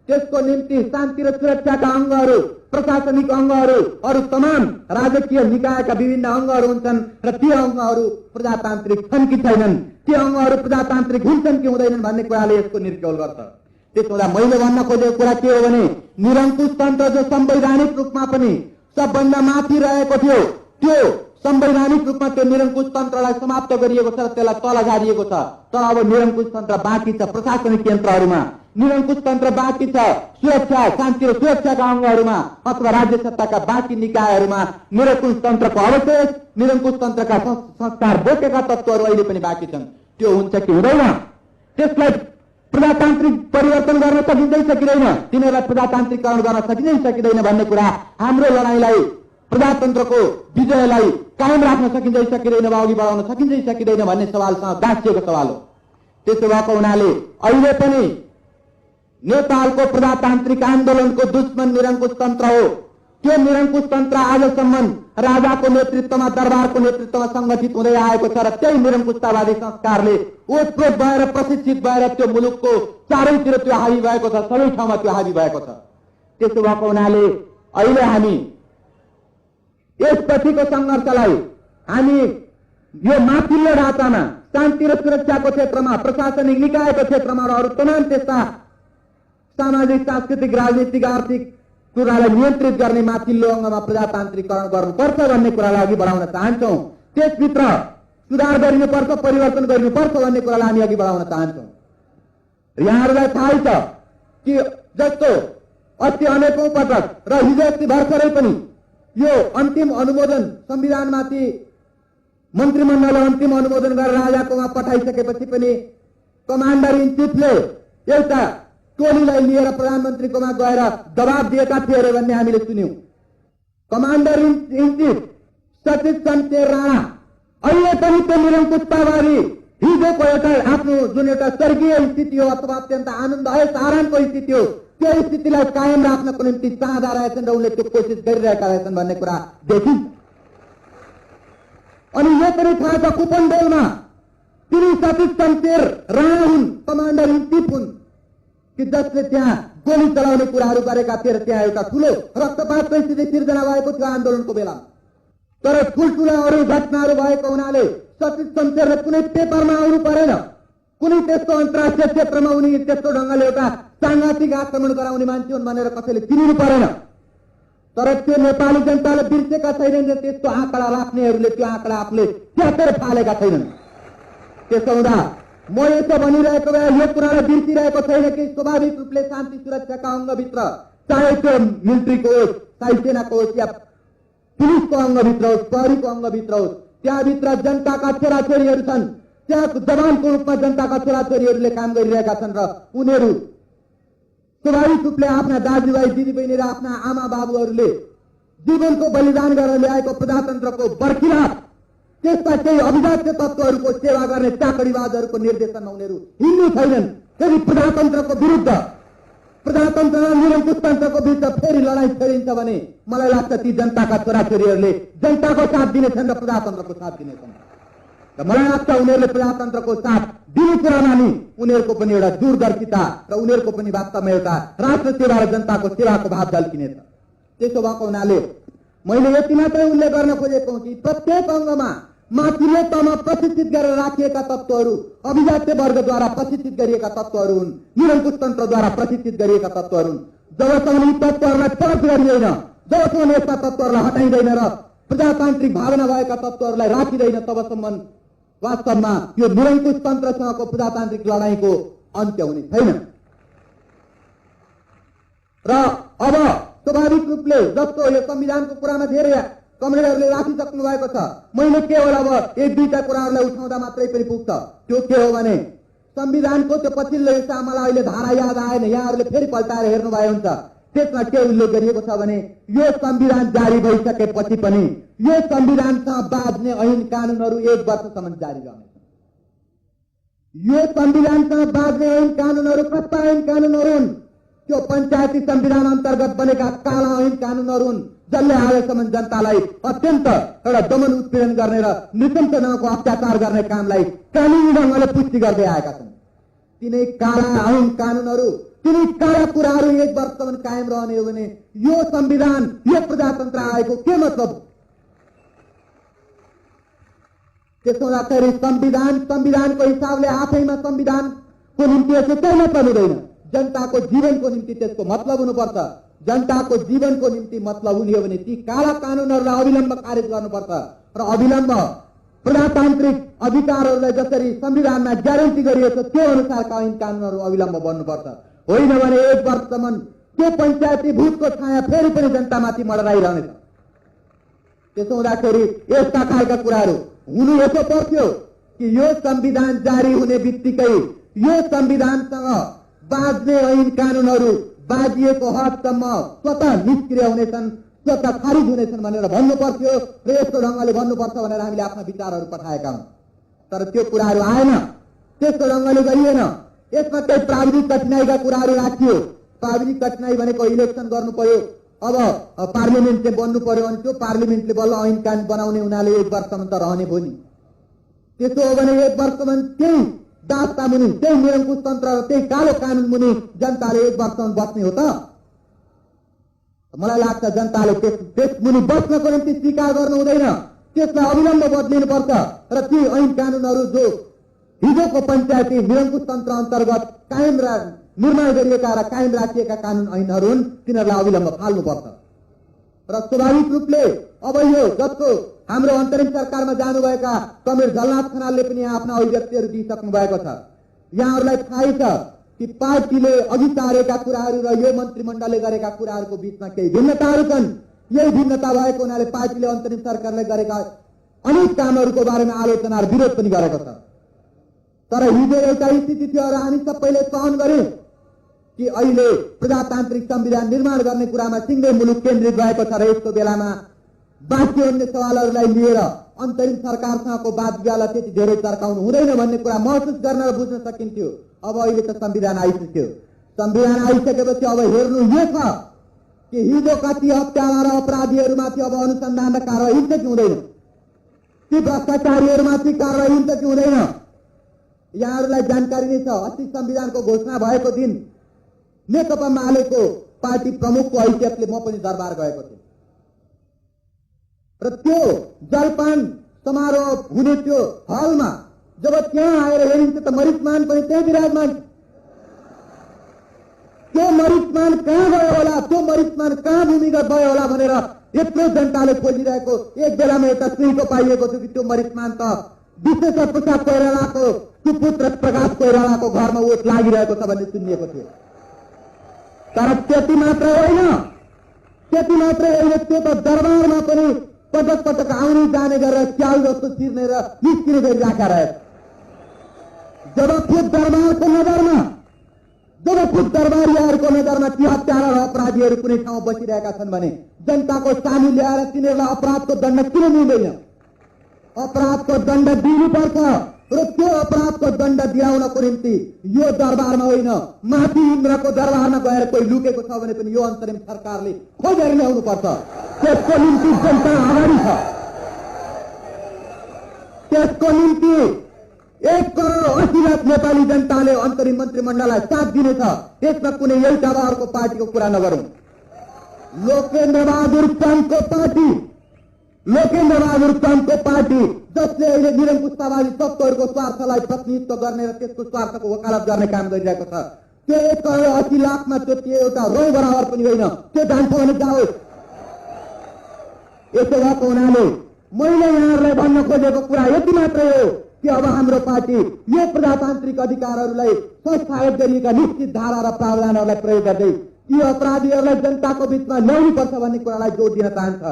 त्यसको निम्ति शान्ति र सुरक्षाका अङ्गहरू, प्रशासनिक अङ्गहरू, अरू तमाम राजकीय निकायका विभिन्न अङ्गहरू हुन्छन् र ती अङ्गहरू प्रजातान्त्रिक छन् कि छैनन्, ती अङ्गहरू प्रजातान्त्रिक हुन्छन् कि हुँदैनन् भन्ने कुराले यसको निर्क्यौल गर्छ। त्यसो हुँदा मैले भन्न खोजेको कुरा के हो भने निरङ्कुश तन्त्र जो संवैधानिक रूपमा पनि सबभन्दा माथि रहेको थियो, त्यो संवैधानिक रूपमा त्यो निरङ्कुश तन्त्रलाई समाप्त गरिएको छ र त्यसलाई तल झारिएको छ। तर अब निरङ्कुश तन्त्र बाँकी छ प्रशासनिक यन्त्रहरूमा, निरङ्कुश तन्त्र बाँकी छ सुरक्षा, शान्ति र सुरक्षाका अङ्गहरूमा अथवा राज्य सत्ताका बाँकी निकायहरूमा। निरङ्कुश तन्त्रको अवशेष, निरङ्कुश तन्त्रका संस्कार बोकेका तत्त्वहरू अहिले पनि बाँकी छन्। त्यो हुन्छ कि हुँदैन? त्यसलाई प्रजातान्त्रिक परिवर्तन गर्न सकिँदै सकिँदैन, तिनीहरूलाई प्रजातान्त्रिकरण गर्न सकिँदै सकिँदैन भन्ने कुरा हाम्रो लडाइँलाई, प्रजातन्त्रको विजयलाई कायम राख्न सकिँदै सकिँदैन वा अघि बढाउन सकिँदै सकिँदैन भन्ने सवालसँग गाँसिएको सवाल हो। त्यसो भएको हुनाले अहिले पनि नेपालको प्रजातान्त्रिक आन्दोलनको दुश्मन निरङ्कुश तन्त्र हो। त्यो निरङ्कुश तन्त्र आजसम्म राजाको नेतृत्वमा, दरबारको नेतृत्वमा संगठित हुँदै आएको छ र त्यही निरङ्कुशतावादी संस्कारले ओतप्रोत भएर प्रशिक्षित भएर त्यो मुलुकको चारैतिर त्यो हावी भएको छ, सबै ठाउँमा त्यो हावी भएको छ। त्यसो भएको हुनाले अहिले हामी यसपछिको सङ्घर्षलाई हामी यो माथिल्लो ढाँचामा शान्ति र सुरक्षाको क्षेत्रमा, प्रशासनिक निकायको क्षेत्रमा र अरू तमाम त्यस्ता सामाजिक, सांस्कृतिक, राजनीतिक, आर्थिक कुरालाई नियन्त्रित गर्ने माथिल्लो अङ्गमा प्रजातान्त्रिकरण गर्नुपर्छ भन्ने कुरालाई अघि बढाउन चाहन्छौँ। त्यसभित्र सुधार गरिनुपर्छ, परिवर्तन गरिनुपर्छ भन्ने कुरालाई हामी अघि बढाउन चाहन्छौँ। यहाँहरूलाई थाहै छ कि जस्तो अस्ति अनेकौं पटक र हिजो अस्ति भर्खरै पनि यो अन्तिम अनुमोदन संविधानमाथि मन्त्रीमण्डलले अन्तिम अनुमोदन गरेर राजाकोमा पठाइसकेपछि पनि कमान्डर इन चिफले एउटा टोलीलाई लिएर प्रधानमन्त्रीकोमा गएर दबाब दिएका थिए अरे भन्ने हामीले सुन्यौं। Commander in chief Satish Chandra Rana अहिले पनि त्यो निरङ्कुशतावादी हिजोको एउटा आफ्नो जुन एउटा स्वर्गीय स्थिति हो अथवा अत्यन्त आनन्ददायक आरामको स्थिति हो, त्यो स्थितिलाई कायम राख्नको निम्ति चाहँदा रहेछन् र उनले त्यो कोसिस गरिरहेका रहेछन् भन्ने कुरा देखिन्छ। अनि यो पनि थाहा छ कुपनडोलमा तिनी सतीश चन्द्र राणा हुन्, कमान्डर इन चिफ हुन् कि जसले त्यहाँ गोली चलाउने कुराहरू गरेका थिए र त्यहाँ एउटा ठुलो रक्तपातको स्थिति सिर्जना भएको थियो आन्दोलनको बेला। तर ठुल्ठुला अरू घटनाहरू भएको हुनाले सतीश चन्द्रले कुनै पेपरमा आउनु परेन, कुनै त्यस्तो अन्तर्राष्ट्रिय क्षेत्रमा उनी त्यस्तो ढङ्गले एउटा सांघातिक आक्रमण गराउने मान्छे हुन् भनेर कसैले चिनिनु परेन। तर त्यो नेपाली जनताले बिर्सेका छैनन् र त्यस्तो आँकडा राख्नेहरूले त्यो आँकडा आफूले ट्याकेर फालेका छैनन्। त्यसो हुँदा म यसो भनिरहेको बेला यो कुरालाई बिर्सिरहेको छैन कि स्वाभाविक रूपले शान्ति सुरक्षाका अङ्गभित्र, चाहे त्यो मिलिट्रीको होस्, चाहे सेनाको होस् या पुलिसको अङ्गभित्र होस्, प्रहरीको अङ्गभित्र होस्, त्यहाँभित्र जनताका छोराछोरीहरू छन्, त्यहाँ जवानको रूपमा जनताका छोराछोरीहरूले काम गरिरहेका छन् र उनीहरू स्वाभाविक रूपले आफ्ना दाजुभाइ दिदीबहिनी र आफ्ना आमा बाबुहरूले जीवनको बलिदान गरेर ल्याएको प्रजातन्त्रको बर्खिलाफ त्यसका केही अभिजात्य तत्त्वहरूको सेवा गर्ने चाकरीवादहरूको निर्देशनमा उनीहरू हिँड्नु छैनन्। फेरि प्रजातन्त्रको विरुद्ध, प्रजातन्त्र र निरङ्कुश तन्त्रको विरुद्ध फेरि लडाइँ छेडिन्छ भने मलाई लाग्छ ती जनताका छोराछोरीहरूले जनताको साथ दिनेछन् र प्रजातन्त्रको साथ दिनेछन्। र र मलाई लाग्छ उनीहरूले प्रजातन्त्रको साथ दिने कुरामा नि उनीहरूको पनि एउटा दूरदर्शिता र उनीहरूको पनि वास्तवमा एउटा राष्ट्र सेवा र जनताको सेवाको भाव झल्किनेछ। त्यसो भएको हुनाले मैले यति मात्रै उल्लेख गर्न खोजेको कि प्रत्येक अङ्गमा माथिल्लो तहमा प्रशिक्षित गरेर राखिएका तत्त्वहरू अभिजात्य वर्गद्वारा प्रशिक्षित गरिएका तत्त्वहरू हुन्, निरङ्कुश तन्त्रद्वारा प्रशिक्षित गरिएका तत्त्वहरू हुन्। जबसम्म यी तत्त्वहरूलाई परख गरिँदैन, जबसम्म यस्ता तत्त्वहरूलाई हटाइँदैन र प्रजातान्त्रिक भावना भएका तत्त्वहरूलाई राखिँदैन, तबसम्म वास्तवमा यो निरङ्कुश तन्त्रसँगको प्रजातान्त्रिक लडाईँको अन्त्य हुने छैन। र अब स्वाभाविक रूपले जस्तो यो संविधानको कुरामा धेरै कमरेडहरूले राखिसक्नु भएको छ, मैले केवल अब एक दुईटा कुराहरूलाई उठाउँदा मात्रै पनि पुग्छ। त्यो के हो भने संविधानको त्यो पछिल्लो हिस्सा मलाई अहिले धारा याद आएन, यहाँहरूले फेरि पल्टाएर हेर्नुभयो हुन्छ। त्यसमा के उल्लेख गरिएको छ भने यो संविधान जारी भइसकेपछि पनि यो संविधानसँग बाँध्ने ऐन कानूनहरू 1 वर्षसम्म जारी रहनेछन्। यो संविधानसँग बाँध्ने ऐन कानूनहरू कस्ता ऐन कानूनहरू हुन्? त्यो पञ्चायती संविधान अन्तर्गत बनेका काला ऐन कानूनहरू हुन्, जसले आजसम्म जनतालाई अत्यन्त एउटा दमन उत्पीडन गर्ने र नृशंसनाको अत्याचार गर्ने कामलाई कानुनी ढङ्गले पुष्टि गर्दै आएका छन्। तिनै काला ऐन कानूनहरू, तिनै काला कुराहरू 1 वर्षसम्म कायम रहने हो भने यो संविधान, यो प्रजातन्त्र आएको के मतलब? त्यसो हुँदाखेरि संविधानको हिसाबले आफैमा संविधानको निम्ति यसो केही मतलब हुँदैन। जनताको जीवनको निम्ति त्यसको मतलब हुनुपर्छ। जनताको जीवनको निम्ति मतलब हुने हो भने ती काला कानूनहरूलाई अविलम्ब खारेज गर्नुपर्छ र अविलम्ब प्रजातान्त्रिक अधिकारहरूलाई जसरी संविधानमा ग्यारेन्टी गरिएको त्यो अनुसारका ऐन कानूनहरू अविलम्ब बन्नुपर्छ। होइन भने 1 वर्षसम्म त्यो पञ्चायती भूतको छाया फेरि पनि जनतामाथि मडराइरहनेछ। त्यसो हुँदाखेरि यस्ता खालका कुराहरू हुनु यसो पर्थ्यो कि यो संविधान जारी हुने बित्तिकै यो संविधानसँग बाँध्ने ऐन कानूनहरू बाँधिएको हदसम्म स्वतः निष्क्रिय हुनेछन्, स्वतः खारिज हुनेछन् भनेर भन्नु पर्थ्यो र यस्तो ढङ्गले भन्नुपर्छ भनेर हामीले आफ्ना विचारहरू पठाएका हुन्। तर त्यो कुराहरू आएन, त्यस्तो ढङ्गले गरिएन। यसमा केही प्राविधिक कठिनाइका कुराहरू राखियो। प्राविधिक कठिनाइ भनेको इलेक्सन गर्नु पर्यो, अब पार्लिमेन्टले बन्नु पर्यो अनि त्यो पार्लिमेन्टले बल्ल ऐन कानुन बनाउने हुनाले 1 वर्षसम्म त रहने भयो नि। त्यसो हो भने 1 वर्षसम्म त्यही दासता मुनि, त्यही निरङ्कुश तन्त्र र त्यही कालो कानुन मुनि जनताले 1 वर्षसम्म बस्ने हो त? मलाई लाग्छ जनताले त्यस मुनि बस्नको निम्ति स्वीकार गर्नु हुँदैन, त्यसलाई अविलम्ब बदलिनुपर्छ र ती ऐन कानुनहरू जो हिजोको पञ्चायती निरङ्कुश तन्त्र अन्तर्गत कायम निर्माण गरिएका र कायम राखिएका कानुन ऐनहरू हुन्, तिनीहरूलाई अविलम्ब फाल्नुपर्छ। र स्वाभाविक रूपले अब यो जस्तो हाम्रो अन्तरिम सरकारमा जानुभएका कमरेड झलनाथ खनालले पनि आफ्ना अभिव्यक्तिहरू दिइसक्नु भएको छ। यहाँहरूलाई थाहै छ कि पार्टीले अघि सारेका कुराहरू र यो मन्त्रीमण्डलले गरेका कुराहरूको बीचमा केही भिन्नताहरू छन्। यही भिन्नता भएको हुनाले पार्टीले अन्तरिम सरकारले गरेका अनेक कामहरूको बारेमा आलोचना र विरोध पनि गरेको छ। तर हिजो एउटा स्थिति थियो र हामी सबैले सहन गर्यौं कि अहिले प्रजातान्त्रिक संविधान निर्माण गर्ने कुरामा सिङ्गै मुलुक केन्द्रित भएको छ र यस्तो बेलामा बाँकी अन्य सवालहरूलाई लिएर अन्तरिम सरकारसँगको वाद विवादलाई त्यति धेरै चर्काउनु हुँदैन भन्ने कुरा महसुस गर्न र बुझ्न सकिन्थ्यो। अब अहिले त संविधान आइसक्यो। संविधान आइसकेपछि अब हेर्नु यो छ कि हिजो कति हत्यारा र अपराधीहरूमाथि अब अनुसन्धान र कारवाही हुन्छ कि हुँदैन, ती भ्रष्टाचारीहरूमाथि कारवाही हुन्छ कि हुँदैन। यहाँहरूलाई जानकारी नै छ, अस्ति संविधानको घोषणा भएको दिन नेकपा मालेको पार्टी प्रमुखको हैसियतले म पनि दरबार गएको थिएँ र त्यो जलपान समारोह हुने त्यो हलमा जब त्यहाँ आएर हेरिन्छ त मरिचमान पनि त्यही विराजमान। त्यो मरिचमान कहाँ गयो होला, त्यो मरिचमान कहाँ भूमिगत भयो होला भनेर यत्रो जनताले खोजिरहेको एक बेलामा एउटा सुइको पाइएको थियो कि त्यो मरिचमान त विश्वेश्वर प्रसाद कोइरालाको सुपुत्र प्रकाश कोइरालाको घरमा ओट लागिरहेको छ भन्ने सुनिएको थियो। तर त्यति मात्र होइन, त्यो त दरबारमा पनि पटक पटक आउने जाने गरेर च्याउ जस्तो चिर्ने र निस्किने गरी राखेर रहेछ। जब खुद दरबारीहरूको नजरमा ती हत्यारा र अपराधीहरू कुनै ठाउँ बसिरहेका छन् भने जनताको सानी ल्याएर तिनीहरूलाई अपराधको दण्ड किन मिल्दैन? अपराधको दण्ड दिनुपर्छ र त्यो अपराधको दण्ड दिलाउनको निम्ति यो दरबारमा होइन, माथि इन्द्रको दरबारमा गएर कोही लुकेको छ भने पनि यो अन्तरिम सरकारले खोजेर ल्याउनुपर्छ। त्यसको निम्ति जनता अगाडि छ। त्यसको निम्ति 1,80,00,000 नेपाली जनताले अन्तरिम मन्त्रीमण्डललाई साथ दिनेछ। त्यसमा कुनै एउटा वा अर्को पार्टीको कुरा नगरौं। लोकेन्द्र बहादुर चन्दको पार्टी जसले अहिले निरङ्कुशतावादी तत्त्वहरूको स्वार्थलाई प्रतिनिधित्व गर्ने र त्यसको स्वार्थको वकालत गर्ने काम गरिरहेको छ, त्यो 1,80,00,000 त्यो एउटा रौँ बराबर पनि होइन। त्यो जान्छ भने जाओस्। यसो भएको हुनाले मैले यहाँहरूलाई भन्न खोजेको कुरा यति मात्रै हो कि अब हाम्रो पार्टी यो प्रजातान्त्रिक अधिकारहरूलाई संस्थागत गरिएका निश्चित धारा र प्रावधानहरूलाई प्रयोग गर्दै ती अपराधीहरूलाई जनताको बीचमा ल्याउनुपर्छ भन्ने कुरालाई जोड दिन चाहन्छ।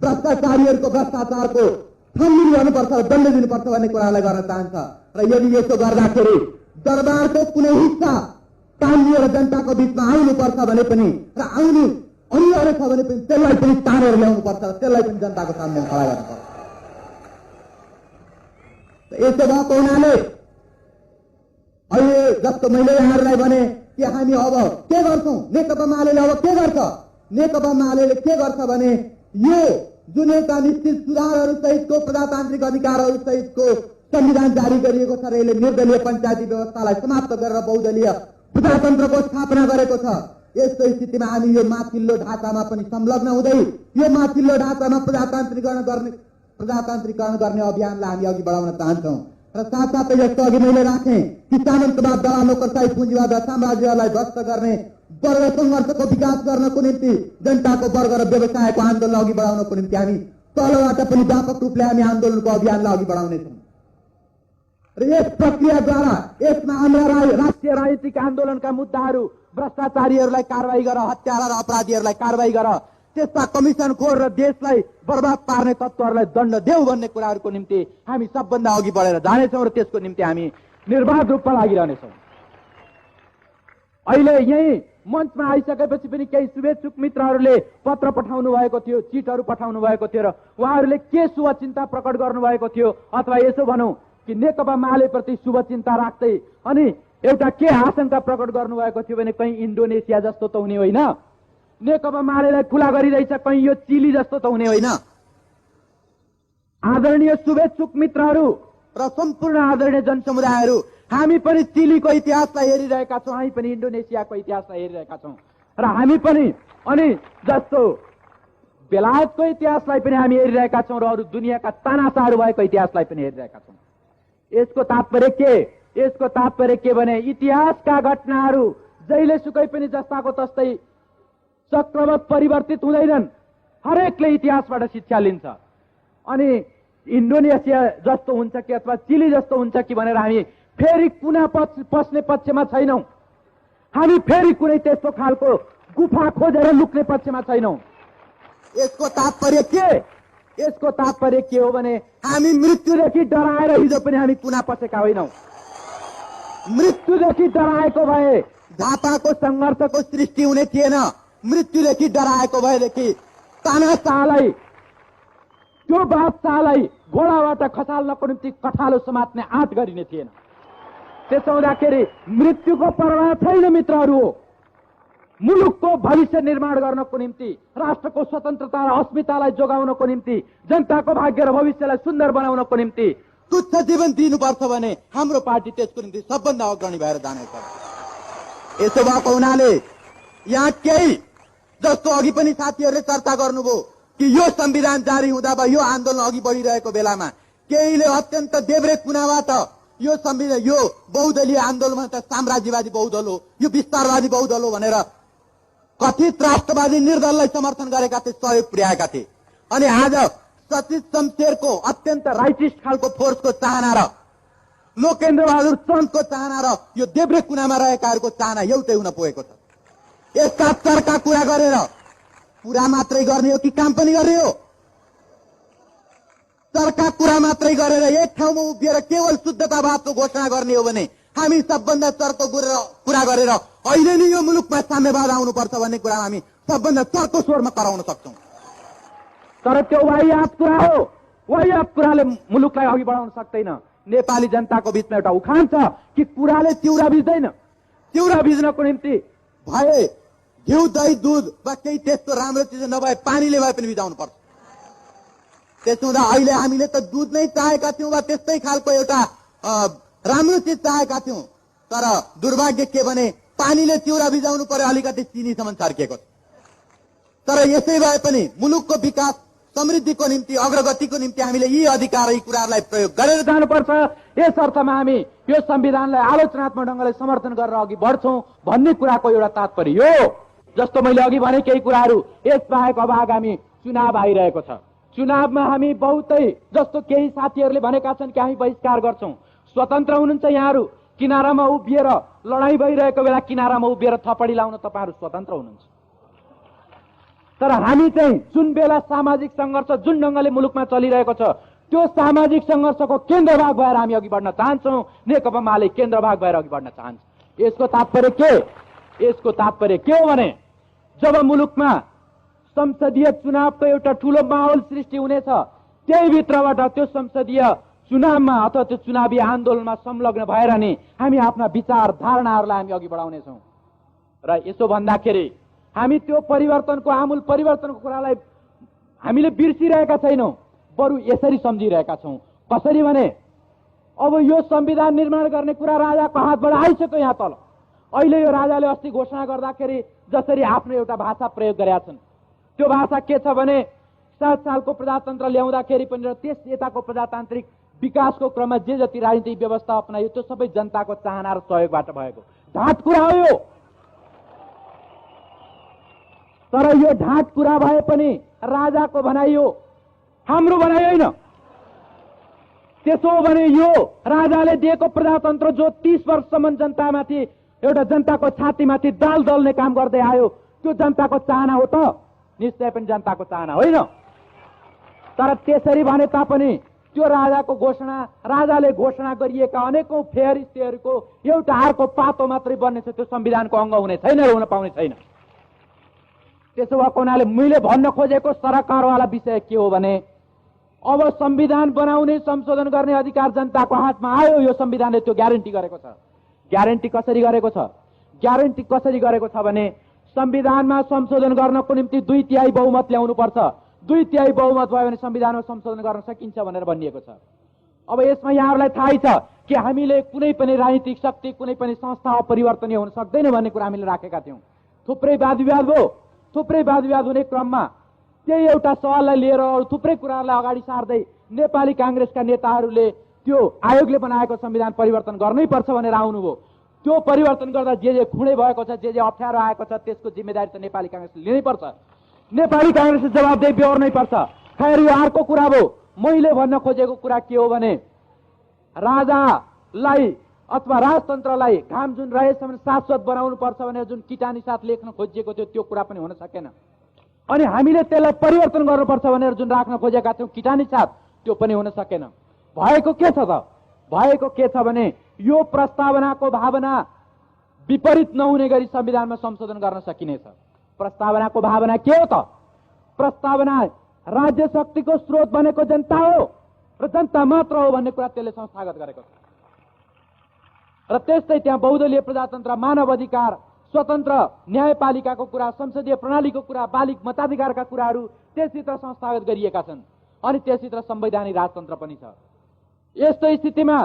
भ्रष्टाचारीहरूको भ्रष्टाचारको थन्नी गर्नुपर्छ, दण्ड दिनुपर्छ भन्ने कुरालाई गर्न चाहन्छ। र यदि यसो गर्दाखेरि दरबारको कुनै हिस्सा तानिएर जनताको बीचमा आउनुपर्छ भने पनि र आउनु अनिवार्य छ भने पनि त्यसलाई पनि तानेर ल्याउनुपर्छ, त्यसलाई पनि जनताको सामने खडा गर्नुपर्छ। यसो भएको हुनाले अहिले जस्तो मैले यहाँहरूलाई भने कि हामी अब के गर्छौं, नेकपा मालेले अब के गर्छ? नेकपा मालेले के गर्छ भने यो जुन एउटा निश्चित सुधारहरू सहितको प्रजातान्त्रिक अधिकारहरू सहितको संविधान जारी गरिएको छ र यसले निर्दलीय पञ्चायती व्यवस्थालाई समाप्त गरेर बहुदलीय प्रजातन्त्रको स्थापना गरेको छ। यस्तो स्थितिमा हामी यो माथिल्लो ढाँचामा पनि संलग्न हुँदै यो माथिल्लो ढाँचामा प्रजातान्त्रिकरण गर्ने अभियानलाई हामी अघि बढाउन चाहन्छौं। र साथसाथै जस्तो अघि मैले राखेँ कि सामन्तवाद, दलाल, नोकरशाही, पुँजीवाद र साम्राज्यवादलाई ध्वस्त गर्ने वर्ग सङ्घर्षको विकास गर्नको निम्ति जनताको वर्ग र व्यवसायको आन्दोलन अघि बढाउनको निम्ति हामी तलबाट पनि व्यापक रूपले हामी आन्दोलनको अभियानलाई अघि बढाउनेछौँ। र यस प्रक्रियाद्वारा यसमा हाम्रा राष्ट्रिय राजनीतिक आन्दोलनका मुद्दाहरू, भ्रष्टाचारीहरूलाई कारवाही गर, हत्यारा र अपराधीहरूलाई कारवाही गर, त्यस्ता कमिसनखोर र देशलाई बर्बाद पार्ने तत्त्वहरूलाई दण्ड देऊ भन्ने कुराहरूको निम्ति हामी सबभन्दा अघि बढेर जानेछौँ र त्यसको निम्ति हामी निर्बाध रूपमा लागिरहनेछौँ। अहिले यही मञ्चमा आइसकेपछि पनि केही शुभेच्छुक मित्रहरूले पत्र पठाउनु भएको थियो, चिटहरू पठाउनु भएको थियो र उहाँहरूले के शुभचिन्ता प्रकट गर्नुभएको थियो, अथवा यसो भनौँ कि नेकपा मालेप्रति शुभचिन्ता राख्दै अनि एउटा के आशंका प्रकट गर्नुभएको थियो भने कहीँ इन्डोनेसिया जस्तो त हुने होइन, नेकपा मालेलाई खुला गरिरहेछ कहीँ यो चिली जस्तो त हुने होइन। आदरणीय शुभेच्छुक मित्रहरू र सम्पूर्ण आदरणीय जनसमुदायहरू, हामी पनि चिलीको इतिहासलाई हेरिरहेका छौँ, हामी पनि इन्डोनेसियाको इतिहासलाई हेरिरहेका छौँ र हामी पनि अनि जस्तो बेलायतको इतिहासलाई पनि हामी हेरिरहेका छौँ र अरू दुनियाँका तानाशाहरू भएको इतिहासलाई पनि हेरिरहेका छौँ। यसको तात्पर्य के भने इतिहासका घटनाहरू जहिलेसुकै पनि जस्ताको तस्तै चक्रवत परिवर्तित हुँदैनन्, हरेकले इतिहासबाट शिक्षा लिन्छ। अनि इन्डोनेसिया जस्तो हुन्छ कि अथवा चिली जस्तो हुन्छ कि भनेर हामी फेरि पुनः पस्ने पक्षमा छैनौँ, हामी फेरि कुनै त्यस्तो खालको गुफा खोजेर लुक्ने पक्षमा छैनौँ। यसको तात्पर्य के हो भने हामी मृत्युदेखि डराएर हिजो पनि हामी पुनः पसेका होइनौँ। मृत्युदेखि डराएको भए झापाको सङ्घर्षको सृष्टि हुने थिएन। मृत्युदेखि डराएको भएदेखि तानाशाहलाई, त्यो बादशाहलाई घोडाबाट खसाल्नको निम्ति कठालो समात्ने आँट गरिने थिएन। त्यसो हुँदाखेरि मृत्युको परवाह छैन मित्रहरू। मुलुकको भविष्य निर्माण गर्नको निम्ति, राष्ट्रको स्वतन्त्रता र अस्मितालाई जोगाउनको निम्ति, जनताको भाग्य र भविष्यलाई सुन्दर बनाउनको निम्ति तुच्छ जीवन दिनुपर्छ भने हाम्रो पार्टी त्यसको निम्ति सबभन्दा अग्रणी भएर जानेछ। यसो भएको हुनाले यहाँ केही जस्तो अघि पनि साथीहरूले चर्चा गर्नुभयो कि यो संविधान जारी हुँदा वा यो आन्दोलन अघि बढिरहेको बेलामा केहीले अत्यन्त देब्रे कुनाबाट यो संविधान, यो बहुदलीय आन्दोलनमा त साम्राज्यवादी बहुदल हो, यो विस्तारवादी बहुदल हो भनेर कथित राष्ट्रवादी निर्दललाई समर्थन गरेका थिए, सहयोग पुर्याएका थिए। अनि आज सतीश शमशेरको अत्यन्त राइटिस्ट खालको फोर्सको चाहना र लोकेन्द्र बहादुर चन्दको चाहना र यो देब्रे कुनामा रहेकाहरूको चाहना एउटै हुन पुगेको छ। यसका चर्का कुरा गरेर कुरा मात्रै गर्ने हो कि काम पनि गर्ने हो? चर्का कुरा मात्रै गरेर एक ठाउँमा उभिएर केवल शुद्धतावादको घोषणा गर्ने हो भने हामी सबभन्दा चर्को कुरा गरेर अहिले नै यो मुलुकमा साम्यवाद आउनुपर्छ भन्ने कुरा हामी सबभन्दा चर्को स्वरमा कराउन सक्छौँ। तर त्यो वाहियात कुरा हो। वाहियात कुराले मुलुकलाई अघि बढाउन सक्दैन। नेपाली जनताको बीचमा एउटा उखान छ कि कुराले चिउरा भिज्दैन। चिउरा भिज्नको निम्ति भए घिउ, दही, दुध वा केही त्यस्तो राम्रो चिज नभए पानीले भए पनि भिजाउनु पर्छ। त्यसो हुँदा अहिले हामीले त दुध नै चाहेका थियौँ वा त्यस्तै खालको एउटा राम्रो चिज चाहेका थियौँ, तर दुर्भाग्य के भने पानीले चिउरा भिजाउनु पर्यो, अलिकति चिनीसम्म छर्किएको छ। तर यसै भए पनि मुलुकको विकास समृद्धिको निम्ति अग्रगतिको निम्ति हामीले यी अधिकार यी कुराहरूलाई प्रयोग गरेर जानुपर्छ। यस अर्थमा हामी यो संविधानलाई आलोचनात्मक ढंगले समर्थन गरेर अघि बढ्छौं भन्ने कुराको एउटा तात्पर्य हो। जस्तो मैले अघि भने केही कुराहरू यसबाहेक अब आगामी चुनाव आइरहेको छ। चुनावमा हामी बहुतै जस्तो केही साथीहरूले भनेका छन् कि हामी बहिष्कार गर्छौं। स्वतन्त्र हुनुहुन्छ यहाँहरू, किनारामा उभिएर लडाई भइरहेको बेला किनारामा उभिएर थपडी लाउन तपाईहरु स्वतन्त्र हुनुहुन्छ। तर हामी चाहिँ जुन बेला सामाजिक संघर्ष जुन ढंगले मुलुकमा चलिरहेको छ त्यो सामाजिक संघर्षको केन्द्रभाग भएर हामी अघि बढ्न चाहन्छौं। नेकपा माले केन्द्रभाग भएर अघि बढ्न चाहन्छ। यसको तात्पर्य के? यसको तात्पर्य के हो भने जब मुलुकमा संसदीय चुनावको एउटा ठूलो माहौल सृष्टि हुनेछ, त्यही भित्रबाट त्यो संसदीय चुनावमा अथवा त्यो चुनावी आन्दोलनमा संलग्न भएर नि हामी आफ्ना विचार धारणाहरूलाई हामी अघि बढाउनेछौँ। र यसो भन्दाखेरि हामी त्यो परिवर्तनको आमूल परिवर्तनको कुरालाई हामीले बिर्सिरहेका छैनौं, बरु यसरी सम्झिरहेका छौं। कसरी भने अब यो संविधान निर्माण गर्ने कुरा राजाको हातबाट आइसक्यो यहाँ तल। अहिले यो राजाले अस्ति घोषणा गर्दाखेरि जसरी आफ्नो एउटा भाषा प्रयोग गरेका छन्, त्यो भाषा के छ भने 7 सालको प्रजातन्त्र ल्याउँदाखेरि पनि र त्यस यताको प्रजातान्त्रिक विकासको क्रममा जे जति राजनीतिक व्यवस्था अपनायो त्यो सबै जनताको चाहना र सहयोगबाट भएको ढाँट कुरा हो यो। तर यो ढाँट कुरा भए पनि राजाको भनाइ हो, हाम्रो भनाइ होइन। त्यसो भने यो राजाले दिएको प्रजातन्त्र जो 30 वर्षसम्म जनतामाथि एउटा जनताको छातीमाथि दाल दल्ने काम गर्दै आयो, त्यो जनताको चाहना हो त? निश्चय पनि जनताको चाहना होइन। तर त्यसरी भने तापनि त्यो राजाको घोषणा, राजाले घोषणा गरिएका अनेकौं फेयर स्टेहरूको एउटा हारको पातो मात्रै बन्नेछ, त्यो संविधानको अंग हुने छैन र हुन पाउने छैन। त्यसो भएको हुनाले मैले भन्न खोजेको सरकारवाला विषय के हो भने अब संविधान बनाउने संशोधन गर्ने अधिकार जनताको हातमा आयो। यो संविधानले त्यो ग्यारेन्टी गरेको छ। ग्यारेन्टी कसरी गरेको छ? ग्यारेन्टी कसरी गरेको छ भने संविधानमा संशोधन गर्नको निम्ति 2/3 बहुमत ल्याउनु पर्छ। 2/3 बहुमत भयो भने संविधानमा संशोधन गर्न सकिन्छ भनेर भनिएको छ। अब यसमा यहाँहरूलाई थाहै छ कि हामीले कुनै पनि राजनीतिक शक्ति, कुनै पनि संस्था अपरिवर्तनीय हुन सक्दैन भन्ने कुरा हामीले राखेका थियौं। थुप्रै वादविवाद भयो। थुप्रै वादविवाद हुने क्रममा त्यही एउटा सवाललाई लिएर अरू थुप्रै कुराहरूलाई अगाडि सार्दै नेपाली कांग्रेसका नेताहरूले त्यो आयोगले बनाएको संविधान परिवर्तन गर्नै पर्छ भनेर आउनुभयो। त्यो परिवर्तन गर्दा जे खुँडे भएको छ, जे अप्ठ्यारो आएको छ, त्यसको जिम्मेदारी त नेपाली कांग्रेसले लिनै पर्छ। नेपाली कांग्रेसले जवाबदेही बेहोर्नै पर्छ। खैर यो अर्को कुरा भयो। मैले भन्न खोजेको कुरा के हो भने राजालाई अथवा राजतन्त्रलाई घाम जुन रहेसम्म शाश्वत बनाउनु पर्छ भनेर जुन किटानी साथ लेख्न खोजिएको थियो त्यो कुरा पनि हुन सकेन। अनि हामीले त्यसलाई परिवर्तन गर्नुपर्छ भनेर जुन राख्न खोजेका थियौं किटानी साथ, त्यो पनि हुन सकेन। भएको के छ त? भएको के छ भने यो प्रस्तावनाको भावना विपरीत नहुने गरी संविधानमा संशोधन गर्न सकिनेछ। प्रस्तावनाको भावना के हो त? प्रस्तावना राज्य शक्तिको स्रोत बनेको जनता हो र जनता मात्र हो भन्ने कुरा त्यसले संस्थागत गरेको छ। र त्यस्तै त्यहाँ बहुदलीय प्रजातन्त्र, मानव अधिकार, स्वतन्त्र न्यायपालिकाको कुरा, संसदीय प्रणालीको कुरा, बालिग मताधिकारका कुराहरू त्यसभित्र संस्थागत गरिएका छन्। अनि त्यसभित्र संवैधानिक राजतन्त्र पनि छ। यस्तो स्थितिमा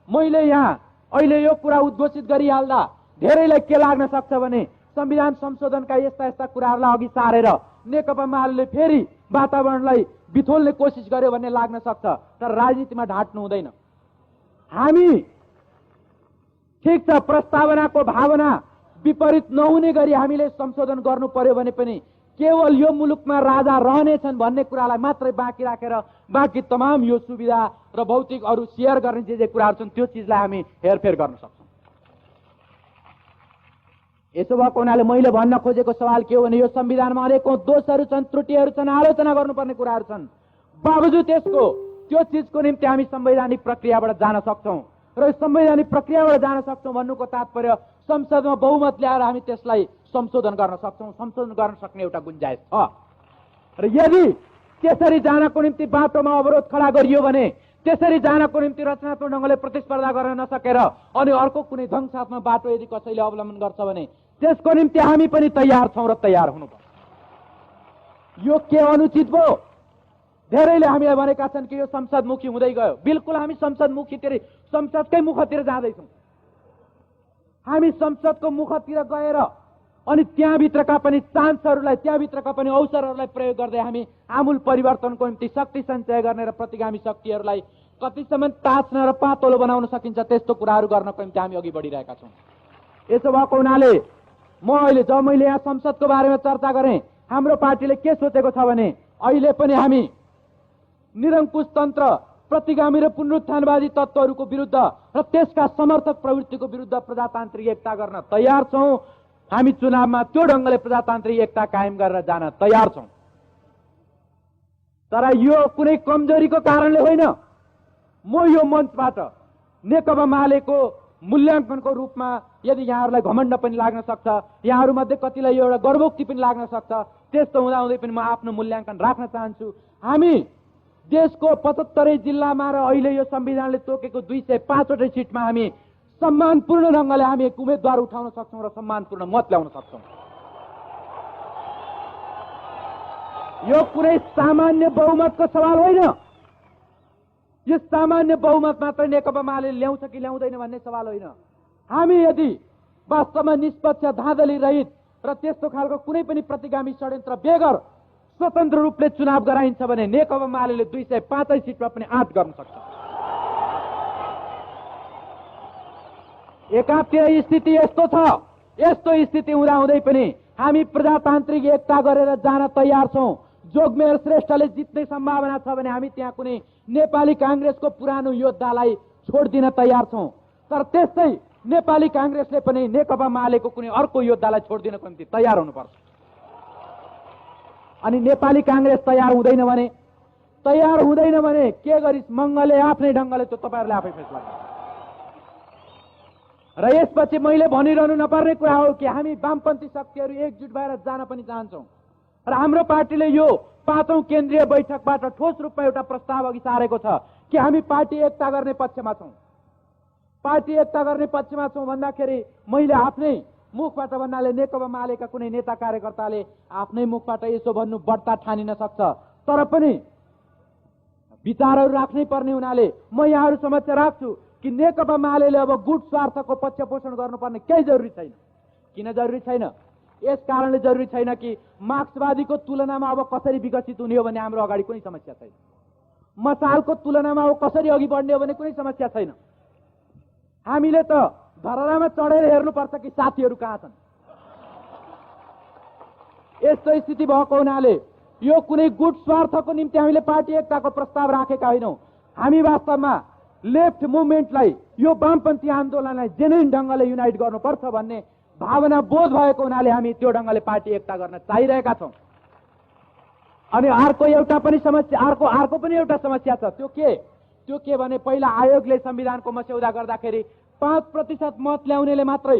मैले यहाँ अहिले यो कुरा उद्घोषित गरिहाल्दा धेरैलाई के लाग्न सक्छ भने संविधान संशोधनका यस्ता यस्ता कुराहरूलाई अघि सारेर नेकपा माले फेरि वातावरणलाई बिथोल्ने कोसिस गर्यो भन्ने लाग्न सक्छ। तर राजनीतिमा ढाँट्नु हुँदैन। हामी ठिक छ, प्रस्तावनाको भावना विपरीत नहुने गरी हामीले संशोधन गर्नु पर्यो भने पनि केवल यो मुलुकमा राजा रहनेछन् भन्ने कुरालाई मात्रै बाँकी राखेर बाँकी तमाम यो सुविधा र भौतिक अरू शेयर गर्ने जे कुराहरू छन् त्यो चिजलाई हामी हेरफेर गर्न सक्छौँ। यसो भएको हुनाले मैले भन्न खोजेको सवाल के हो भने यो संविधानमा अनेकौं दोषहरू छन्, त्रुटिहरू छन्, आलोचना गर्नुपर्ने कुराहरू छन्। बावजुद त्यसको त्यो चिजको निम्ति हामी संवैधानिक प्रक्रियाबाट जान सक्छौँ। र संवैधानिक प्रक्रियाबाट जान सक्छौँ भन्नुको तात्पर्य संसदमा बहुमत ल्याएर हामी त्यसलाई संशोधन गर्न सक्छौँ। संशोधन गर्न सक्ने एउटा गुन्जाइस छ। र यदि त्यसरी जानको निम्ति बाटोमा अवरोध खडा गरियो भने, त्यसरी जानको निम्ति रचनात्मक ढंगले प्रतिस्पर्धा गर्न नसकेर अनि अर्को कुनै ढंगसाथमा बाटो यदि कसैले अवलम्बन गर्छ भने त्यसको निम्ति हामी पनि तयार छौँ र तयार हुनुपर्छ। यो के अनुचित भयो? धेरैले हामीलाई भनेका छन् कि यो संसदमुखी हुँदै गयो। बिल्कुल हामी संसदमुखीतिर, संसदकै मुखतिर जाँदैछौँ। हामी संसदको मुखतिर गएर अनि त्यहाँभित्रका पनि चान्सहरूलाई, त्यहाँभित्रका पनि अवसरहरूलाई प्रयोग गर्दै हामी आमूल परिवर्तनको निम्ति शक्ति सञ्चय गर्ने र प्रतिगामी शक्तिहरूलाई कतिसम्म ताच्न र पातलो बनाउन सकिन्छ त्यस्तो कुराहरू गर्नको निम्ति हामी अघि बढिरहेका छौँ। यसो भएको हुनाले जब मैले यहाँ संसदको बारेमा चर्चा गरेँ, हाम्रो पार्टीले के सोचेको छ भने अहिले पनि हामी निरङ्कुश तन्त्र, प्रतिगामी र पुनरुत्थानवादी तत्त्वहरूको विरुद्ध र त्यसका समर्थक प्रवृत्तिको विरुद्ध प्रजातान्त्रिक एकता गर्न तयार छौँ। हामी चुनावमा त्यो ढङ्गले प्रजातान्त्रिक एकता कायम गरेर जान तयार छौँ। तर यो कुनै कमजोरीको कारणले होइन। म यो मञ्चबाट नेकपा मालेको मूल्याङ्कनको रूपमा यदि यहाँहरूलाई घमण्ड पनि लाग्न सक्छ, यहाँहरूमध्ये कतिलाई यो एउटा गर्वोक्ति पनि लाग्न सक्छ, त्यस्तो हुँदाहुँदै पनि म आफ्नो मूल्याङ्कन राख्न चाहन्छु। हामी देशको 75 जिल्लामा र अहिले यो संविधानले तोकेको 205वटै सिटमा हामी सम्मानपूर्ण ढङ्गले हामी एक उम्मेद्वार उठाउन सक्छौँ र सम्मानपूर्ण मत ल्याउन सक्छौँ। यो कुनै सामान्य बहुमतको सवाल होइन। यो सामान्य बहुमत मात्र नेकपा माले ल्याउँछ कि ल्याउँदैन भन्ने सवाल होइन। हामी यदि वास्तवमा निष्पक्ष, धाँधली रहित र त्यस्तो खालको कुनै पनि प्रतिगामी षड्यन्त्र बेगर स्वतन्त्र रूपले चुनाव गराइन्छ भने नेकपा माले 205 सिटमा पनि आँट गर्न सक्छ। एकातिर स्थिति यस्तो छ, यस्तो स्थिति हुँदाहुँदै पनि हामी प्रजातान्त्रिक एकता गरेर जान तयार छौँ। जोगमेर श्रेष्ठले जित्ने सम्भावना छ भने हामी त्यहाँ कुनै नेपाली काङ्ग्रेसको पुरानो योद्धालाई छोडिदिन तयार छौँ। तर त्यस्तै नेपाली काङ्ग्रेसले पनि नेकपा मालेको कुनै अर्को योद्धालाई छोडिदिनको निम्ति तयार हुनुपर्छ। अनि नेपाली काङ्ग्रेस तयार हुँदैन भने के गरिस् मङ्गलले आफ्नै ढङ्गले त्यो तपाईँहरूले आफै फैसला गर्नु। र यसपछि मैले भनिरहनु नपर्ने कुरा हो कि हामी वामपन्थी शक्तिहरू एकजुट भएर जान पनि चाहन्छौँ र हाम्रो पार्टीले यो 5औं केन्द्रीय बैठकबाट ठोस रूपमा एउटा प्रस्ताव अघि सारेको छ कि हामी पार्टी एकता गर्ने पक्षमा छौँ। पार्टी एकता गर्ने पक्षमा छौँ भन्दाखेरि मैले आफ्नै मुखबाट भन्नाले नेकपा मालेका कुनै नेता कार्यकर्ताले आफ्नै मुखबाट यसो भन्नु बढ्ता ठानिन सक्छ। तर पनि विचारहरू राख्नै पर्ने हुनाले म यहाँहरू समक्ष राख्छु कि नेकपा मालेले अब गुट स्वार्थको पक्ष पोषण गर्नुपर्ने केही जरुरी छैन। किन जरुरी छैन? यस कारणले जरुरी छैन कि मार्क्सवादीको तुलनामा अब कसरी विकसित हुने हो भने हाम्रो अगाडि कुनै समस्या छैन। मसालको तुलनामा अब कसरी अघि बढ्ने हो भने कुनै समस्या छैन। हामीले त धरहरामा चढेर हेर्नुपर्छ कि साथीहरू कहाँ छन्। यस्तो स्थिति भएको हुनाले यो कुनै गुट स्वार्थको निम्ति हामीले पार्टी एकताको प्रस्ताव राखेका होइनौँ। हामी वास्तवमा लेफ्ट मुभमेन्टलाई, यो वामपन्थी आन्दोलनलाई जेन्युन ढङ्गले युनाइट गर्नुपर्छ भन्ने भावना बोध भएको हुनाले हामी त्यो ढङ्गले पार्टी एकता गर्न चाहिरहेका छौँ। अनि अर्को पनि एउटा समस्या छ। त्यो के भने पहिला आयोगले संविधानको मस्यौदा गर्दाखेरि 5% मत ल्याउनेले मात्रै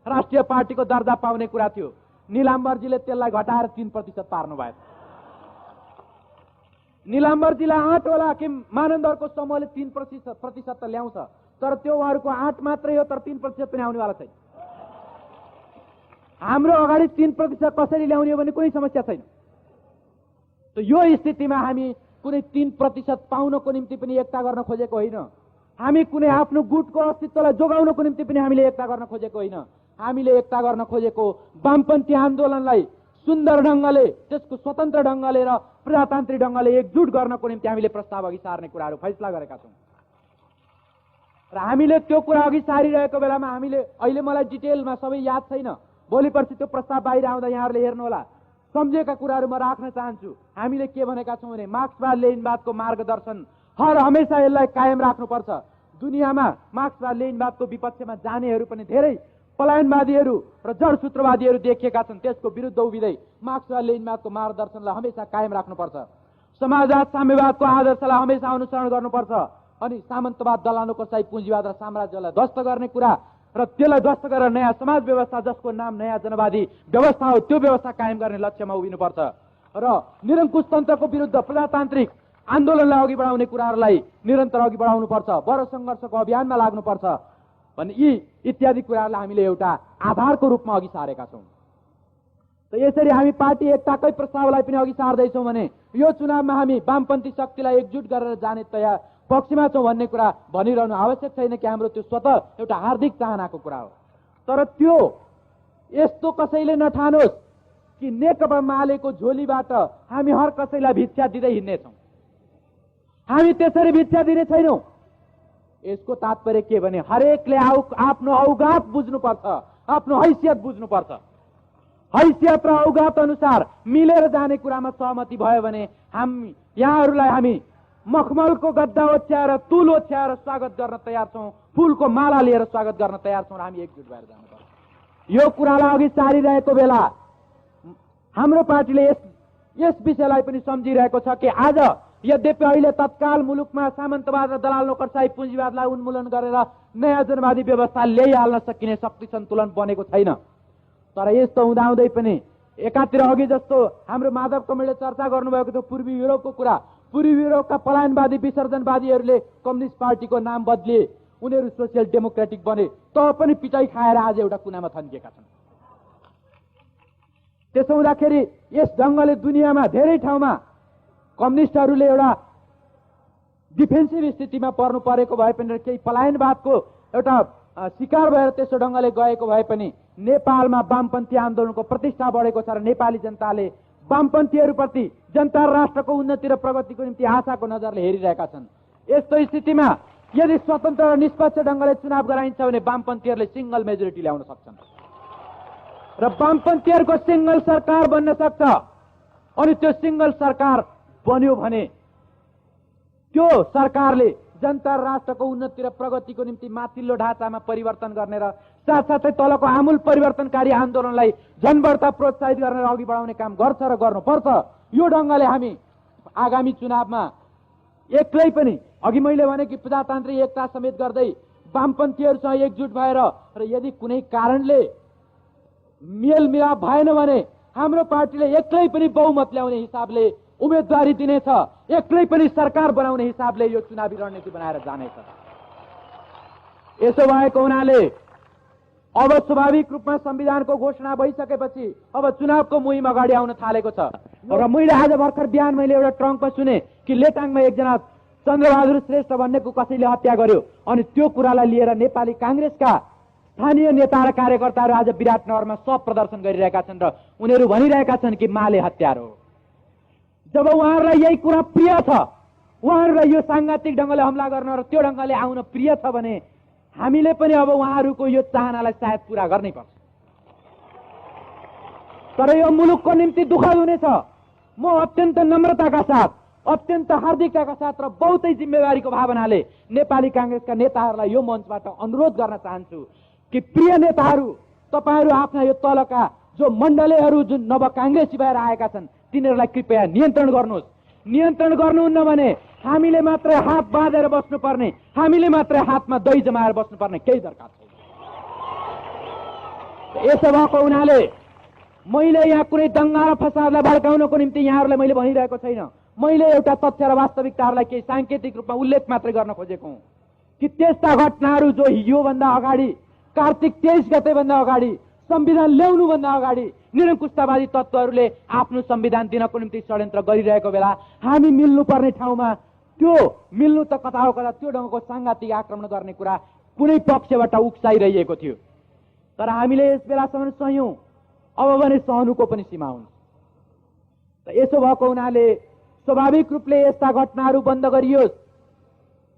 राष्ट्रिय पार्टीको दर्जा पाउने कुरा थियो। निलाम्बरजीले त्यसलाई घटाएर 3% पार्नुभयो। निलाम्बरजीलाई आँट होला कि मानन्दरको समूहले 3% त ल्याउँछ, तर त्यो उहाँहरूको आँट मात्रै हो, तर 3% पनि आउनेवाला छैन। हाम्रो अगाडि 3% कसरी ल्याउने हो भने कुनै समस्या छैन। त यो स्थितिमा हामी कुनै 3% पाउनको निम्ति पनि एकता गर्न खोजेको होइन। हामी कुनै आफ्नो गुटको अस्तित्वलाई जोगाउनको निम्ति पनि हामीले एकता गर्न खोजेको होइन। हामीले एकता गर्न खोजेको वामपन्थी आन्दोलनलाई सुन्दर ढङ्गले, त्यसको स्वतन्त्र ढङ्गले र प्रजातान्त्रिक ढङ्गले एकजुट गर्नको निम्ति हामीले प्रस्ताव अघि सार्ने कुराहरू फैसला गरेका छौँ। र हामीले त्यो कुरा अघि सारिरहेको बेलामा हामीले अहिले मलाई डिटेलमा सबै याद छैन, भोलि पर्सि त्यो प्रस्ताव बाहिर आउँदा यहाँहरूले हेर्नुहोला। सम्झेका कुराहरू म राख्न चाहन्छु। हामीले के भनेका छौँ भने मार्क्सवाद लेनिनवादको मार्गदर्शन हर हमेसा यसलाई कायम राख्नुपर्छ। दुनियाँमा मार्क्सवाद लेनिनवादको विपक्षमा जानेहरू पनि धेरै पलायनवादीहरू र जडसूत्रवादीहरू देखिएका छन्। त्यसको विरुद्ध उभिँदै मार्क्सवाद लेनिनवादको मार्गदर्शनलाई हमेसा कायम राख्नुपर्छ। समाजवाद साम्यवादको आदर्शलाई हमेसा अनुसरण गर्नुपर्छ। अनि सामन्तवाद, दलालनोकरशाही, पुँजीवाद र साम्राज्यलाई ध्वस्त गर्ने कुरा र त्यसलाई ध्वस्त गरेर नयाँ समाज व्यवस्था, जसको नाम नयाँ जनवादी व्यवस्था हो, त्यो व्यवस्था कायम गर्ने लक्ष्यमा उभिनुपर्छ। र निरङ्कुश तन्त्रको विरुद्ध प्रजातान्त्रिक आन्दोलनलाई अघि बढाउने कुराहरूलाई निरन्तर अघि बढाउनुपर्छ। बडो सङ्घर्षको अभियानमा लाग्नुपर्छ भन्ने यी इत्यादि कुराहरूलाई हामीले एउटा आधारको रूपमा अघि सारेका छौँ। त यसरी हामी पार्टी एकताकै प्रस्तावलाई पनि अघि सार्दैछौँ भने यो चुनावमा हामी वामपन्थी शक्तिलाई एकजुट गरेर जाने तयार पक्षमा छौँ भन्ने कुरा भनिरहनु आवश्यक छैन कि हाम्रो त्यो स्वतः एउटा हार्दिक चाहनाको कुरा हो। तर त्यो यस्तो कसैले नठानोस् कि नेकपा मालेको झोलीबाट हामी हर कसैलाई भिक्षा दिँदै हिँड्नेछौँ। हामी त्यसरी भिक्षा दिने छैनौँ। यसको तात्पर्य के भने हरेकले आफ्नो औगात बुझ्नुपर्छ, आफ्नो हैसियत बुझ्नुपर्छ। हैसियत र औगात अनुसार मिलेर जाने कुरामा सहमति भयो भने हामी यहाँहरूलाई हामी मखमलको गद्दा ओछ्याएर तुल ओछ्याएर स्वागत गर्न तयार छौँ, फुलको माला लिएर स्वागत गर्न तयार छौँ र हामी एकजुट भएर जानुपर्छ। यो कुरालाई अघि सारिरहेको बेला हाम्रो पार्टीले यस विषयलाई पनि सम्झिरहेको छ कि आज यद्यपि अहिले तत्काल मुलुकमा सामन्तवाद र दलाल नोकरशाही पुँजीवादलाई उन्मूलन गरेर नयाँ जनवादी व्यवस्था ल्याइहाल्न सकिने शक्ति सन्तुलन बनेको छैन। तर यस्तो हुँदाहुँदै पनि एकातिर अघि जस्तो हाम्रो माधव कमलले चर्चा गर्नुभएको थियो पूर्वी युरोपको कुरा, पूर्वी युरोपका पलायनवादी विसर्जनवादीहरूले कम्युनिस्ट पार्टीको नाम बदलिए, उनीहरू सोसियल डेमोक्रेटिक बने, त पनि पिटाइ खाएर आज एउटा कुनामा थन्किएका छन्। त्यसो हुँदाखेरि यस ढङ्गले दुनियाँमा धेरै ठाउँमा कम्युनिस्टहरूले एउटा डिफेन्सिभ स्थितिमा पर्नु परेको भए पनि, केही पलायनवादको एउटा शिकार भएर त्यसो ढङ्गले गएको भए पनि नेपालमा वामपन्थी आन्दोलनको प्रतिष्ठा बढेको छ र नेपाली जनताले वामपन्थीहरूप्रति जनता र राष्ट्रको उन्नति र प्रगतिको निम्ति आशाको नजरले हेरिरहेका छन्। यस्तो स्थितिमा यदि स्वतन्त्र र निष्पक्ष ढङ्गले चुनाव गराइन्छ भने वामपन्थीहरूले सिंगल मेजोरिटी ल्याउन सक्छन् र वामपन्थीहरूको सिंगल सरकार बन्न सक्छ। अनि त्यो सिंगल सरकार बन्यो भने त्यो सरकारले जनता र राष्ट्रको उन्नति र प्रगतिको निम्ति माथिल्लो ढाँचामा परिवर्तन गर्ने र साथसाथै तलको आमूल परिवर्तनकारी आन्दोलनलाई झन बढ्ता प्रोत्साहित गरेर अघि बढाउने काम गर्छ र गर्नुपर्छ। यो ढङ्गले हामी आगामी चुनावमा एक्लै पनि अघि मैले भने कि प्रजातान्त्रिक एकता समेत गर्दै वामपन्थीहरूसँग एकजुट भएर र यदि कुनै कारणले मेलमिलाप भएन भने हाम्रो पार्टीले एक्लै पनि बहुमत ल्याउने हिसाबले उम्मेदवारी दिनेछ, एक्लै पनि सरकार बनाउने हिसाबले यो चुनावी रणनीति बनाएर जानेछ। यसो भएको हुनाले अब स्वाभाविक रूपमा संविधानको घोषणा भइसकेपछि अब चुनावको मुहिम अगाडि आउन थालेको छ। र मैले आज भर्खर बिहान मैले एउटा ट्रङ्कमा सुने कि लेटाङमा एकजना चन्द्रबहादुर श्रेष्ठ भन्नेको कसैले हत्या गर्यो, अनि त्यो कुरालाई लिएर नेपाली काङ्ग्रेसका स्थानीय नेता र कार्यकर्ताहरू आज विराटनगरमा सब प्रदर्शन गरिरहेका छन् र उनीहरू भनिरहेका छन् कि माले हत्यार हो। जब उहाँहरूलाई यही कुरा प्रिय छ, उहाँहरूलाई यो सांघातिक ढङ्गले हमला गर्न र त्यो ढङ्गले आउन प्रिय छ भने हामीले पनि अब उहाँहरूको यो चाहनालाई सायद पूरा गर्नै पर्छ। तर यो मुलुकको निम्ति दुःखद हुनेछ। म अत्यन्त नम्रताका साथ, अत्यन्त हार्दिकताका साथ र बहुतै जिम्मेवारीको भावनाले नेपाली काङ्ग्रेसका नेताहरूलाई यो मञ्चबाट अनुरोध गर्न चाहन्छु कि प्रिय नेताहरू, तपाईँहरू आफ्ना यो तलका जो मण्डलीहरू जुन नव काङ्ग्रेसी भएर आएका छन् तिनीहरूलाई कृपया नियन्त्रण गर्नुहोस्। नियन्त्रण गर्नुहुन्न भने हामीले मात्रै हात बाँधेर बस्नुपर्ने, हामीले मात्रै हातमा दही जमाएर बस्नुपर्ने केही दरकार छैन। यसो भएको हुनाले मैले यहाँ कुनै दङ्गा र फसादलाई भड्काउनको निम्ति यहाँहरूलाई मैले भनिरहेको छैन। मैले एउटा तथ्य र वास्तविकताहरूलाई केही साङ्केतिक रूपमा उल्लेख मात्रै गर्न खोजेको हुँ कि त्यस्ता घटनाहरू जो योभन्दा अगाडि कार्तिक 23 गतेभन्दा अगाडि संविधान ल्याउनुभन्दा अगाडि निरङ्कुशतावादी तत्त्वहरूले आफ्नो संविधान दिनको निम्ति षड्यन्त्र गरिरहेको बेला हामी मिल्नुपर्ने ठाउँमा त्यो मिल्नु त कता हो कता त्यो ढङ्गको साङ्घातिक आक्रमण गर्ने कुरा कुनै पक्षबाट उक्साइरहेको थियो। तर हामीले यस बेलासम्म सह्यौं, अब भने सहनुको पनि सीमा हुन्छ। यसो भएको हुनाले स्वाभाविक रूपले यस्ता घटनाहरू बन्द गरियोस्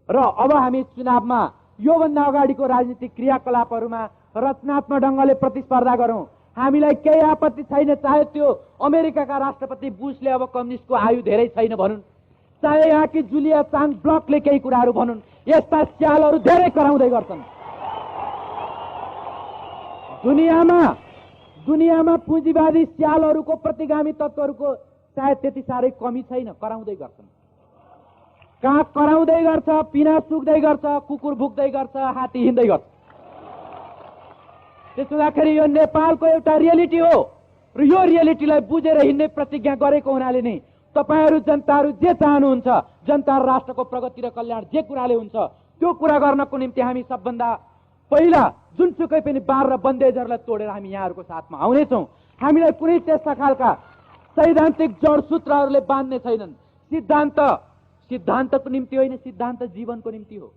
र अब हामी चुनावमा योभन्दा अगाडिको राजनीतिक क्रियाकलापहरूमा रचनात्मक ढङ्गले प्रतिस्पर्धा गरौँ। हामीलाई केही आपत्ति छैन, चाहे त्यो अमेरिकाका राष्ट्रपति बुशले अब कम्युनिस्टको आयु धेरै छैन भनुन्, चाहे यहाँकी जुलिया चाङ ब्लकले केही कुराहरू भनुन्, यस्ता स्यालहरू धेरै कराउँदै गर्छन्। दुनियाँमा पुँजीवादी स्यालहरूको प्रतिगामी तत्त्वहरूको सायद त्यति साह्रै कमी छैन, कराउँदै गर्छन्। काग कराउँदै गर्छ, पिना सुक्दै गर्छ, कुकुर भुक्दै गर्छ, हात्ती हिँड्दै गर्छ। त्यसो हुँदाखेरि यो नेपालको एउटा रियालिटी हो र यो रियालिटीलाई बुझेर हिँड्ने प्रतिज्ञा गरेको हुनाले नै तपाईहरू जनताहरू जे चाहनुहुन्छ, जनता र राष्ट्रको प्रगति र कल्याण जे कुराले हुन्छ त्यो कुरा गर्नको निम्ति हामी सबभन्दा पहिला जुनसुकै पनि बार र बन्देजहरूलाई तोडेर हामी यहाँहरूको साथमा आउनेछौँ। हामीलाई कुनै त्यस्ता खालका सैद्धान्तिक जडसूत्रहरूले बाँध्ने छैनन्। सिद्धान्तको निम्ति होइन, सिद्धान्त जीवनको निम्ति हो।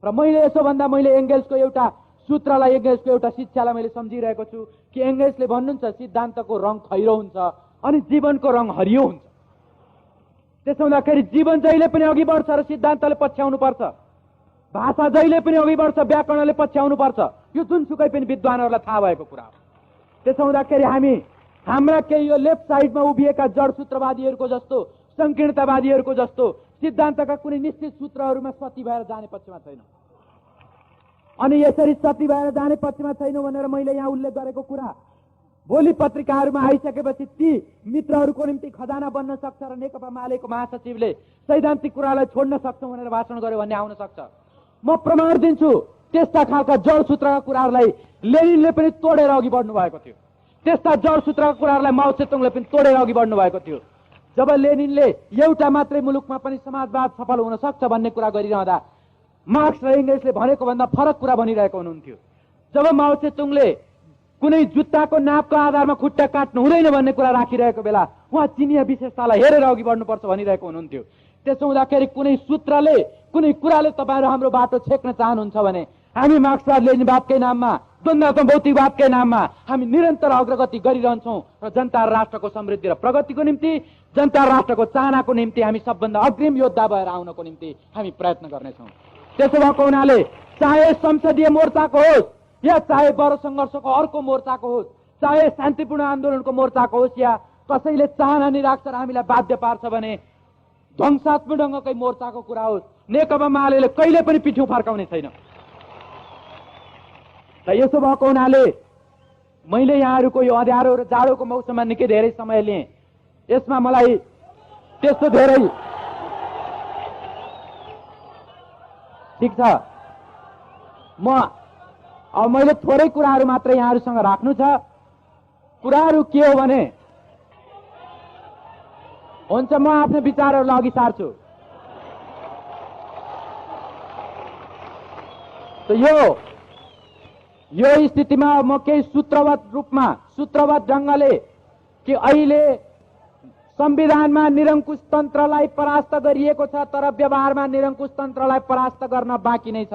र मैले यसो भन्दा मैले एङ्गेल्सको एउटा सूत्रलाई, एङ्गेल्सको एउटा शिक्षालाई मैले सम्झिरहेको छु कि एङ्गेल्सले भन्नुहुन्छ सिद्धान्तको रङ खैरो हुन्छ अनि जीवनको रङ हरियो हुन्छ। त्यसो हुँदाखेरि जीवन जहिले पनि अघि बढ्छ र सिद्धान्तले पछ्याउनु पर्छ। भाषा जहिले पनि अघि बढ्छ, व्याकरणले पछ्याउनु पर्छ। यो जुनसुकै पनि विद्वानहरूलाई थाहा भएको कुरा हो। त्यसो हुँदाखेरि हाम्रा केही यो लेफ्ट साइडमा उभिएका जडसूत्रवादीहरूको जस्तो, संकीर्णतावादीहरूको जस्तो सिद्धान्तका कुनै निश्चित सूत्रहरूमा सती भएर जाने पक्षमा छैन। अनि यसरी सती भएर जाने पक्षमा छैन भनेर मैले यहाँ उल्लेख गरेको कुरा भोलि पत्रिकाहरूमा आइसकेपछि ती मित्रहरूको निम्ति खजाना बन्न सक्छ र नेकपा मालेको महासचिवले सैद्धान्तिक कुरालाई छोड्न सक्छौँ भनेर भाषण गर्यो भन्ने आउन सक्छ। म प्रमाण दिन्छु त्यस्ता खालका जडसूत्रका कुराहरूलाई लेनिनले पनि तोडेर अघि बढ्नु भएको थियो। त्यस्ता जडसूत्रका कुराहरूलाई माओ त्से-तुङले पनि तोडेर अघि बढ्नु भएको थियो। जब लेनिनले एउटा मात्रै मुलुकमा पनि समाजवाद सफल हुन सक्छ भन्ने कुरा गरिरहँदा मार्क्स र एङ्गेल्सले भनेको भन्दा फरक कुरा भनिरहेको हुनुहुन्थ्यो। जब माओ त्से-तुङले कुनै जुत्ताको नापको आधारमा खुट्टा काट्नु हुँदैन भन्ने कुरा राखिरहेको बेला उहाँ चिनिया विशेषतालाई हेरेर अघि बढ्नुपर्छ भनिरहेको हुनुहुन्थ्यो। त्यसो हुँदाखेरि कुनै सूत्रले, कुनै कुराले तपाईँहरू हाम्रो बाटो छेक्न चाहनुहुन्छ भने हामी मार्क्सवाद लेनिनवादकै नाममा, द्वन्द्वात्मक भौतिकवादकै नाममा हामी निरन्तर अग्रगति गरिरहन्छौँ र जनता र राष्ट्रको समृद्धि र प्रगतिको निम्ति, जनता र राष्ट्रको चाहनाको निम्ति हामी सबभन्दा अग्रिम योद्धा भएर आउनको निम्ति हामी प्रयत्न गर्नेछौँ। त्यसो भएको हुनाले चाहे संसदीय मोर्चाको होस् या चाहे बडो सङ्घर्षको अर्को मोर्चाको होस्, चाहे शान्तिपूर्ण आन्दोलनको मोर्चाको होस् या कसैले चाहना नि राख्छ र हामीलाई बाध्य पार्छ भने ध्वंसात्मक ढङ्गकै मोर्चाको कुरा होस्, नेकपा मालेले कहिले पनि पिठ्यौँ फर्काउने छैन। र यसो भएको हुनाले मैले यहाँहरूको यो अँध्यारो र जाडोको मौसममा निकै धेरै समय लिएँ। यसमा मलाई त्यस्तो धेरै ठिक छ, अब मैले थोरै कुराहरू मात्र यहाँहरूसँग राख्नु छ। कुराहरू के हो भने हुन्छ म आफ्नो विचारहरूलाई अघि सार्छु। यो स्थितिमा म केही सूत्रवत ढङ्गले कि अहिले संविधानमा निरङ्कुश तन्त्रलाई परास्त गरिएको छ तर व्यवहारमा निरङ्कुश तन्त्रलाई परास्त गर्न बाँकी नै छ।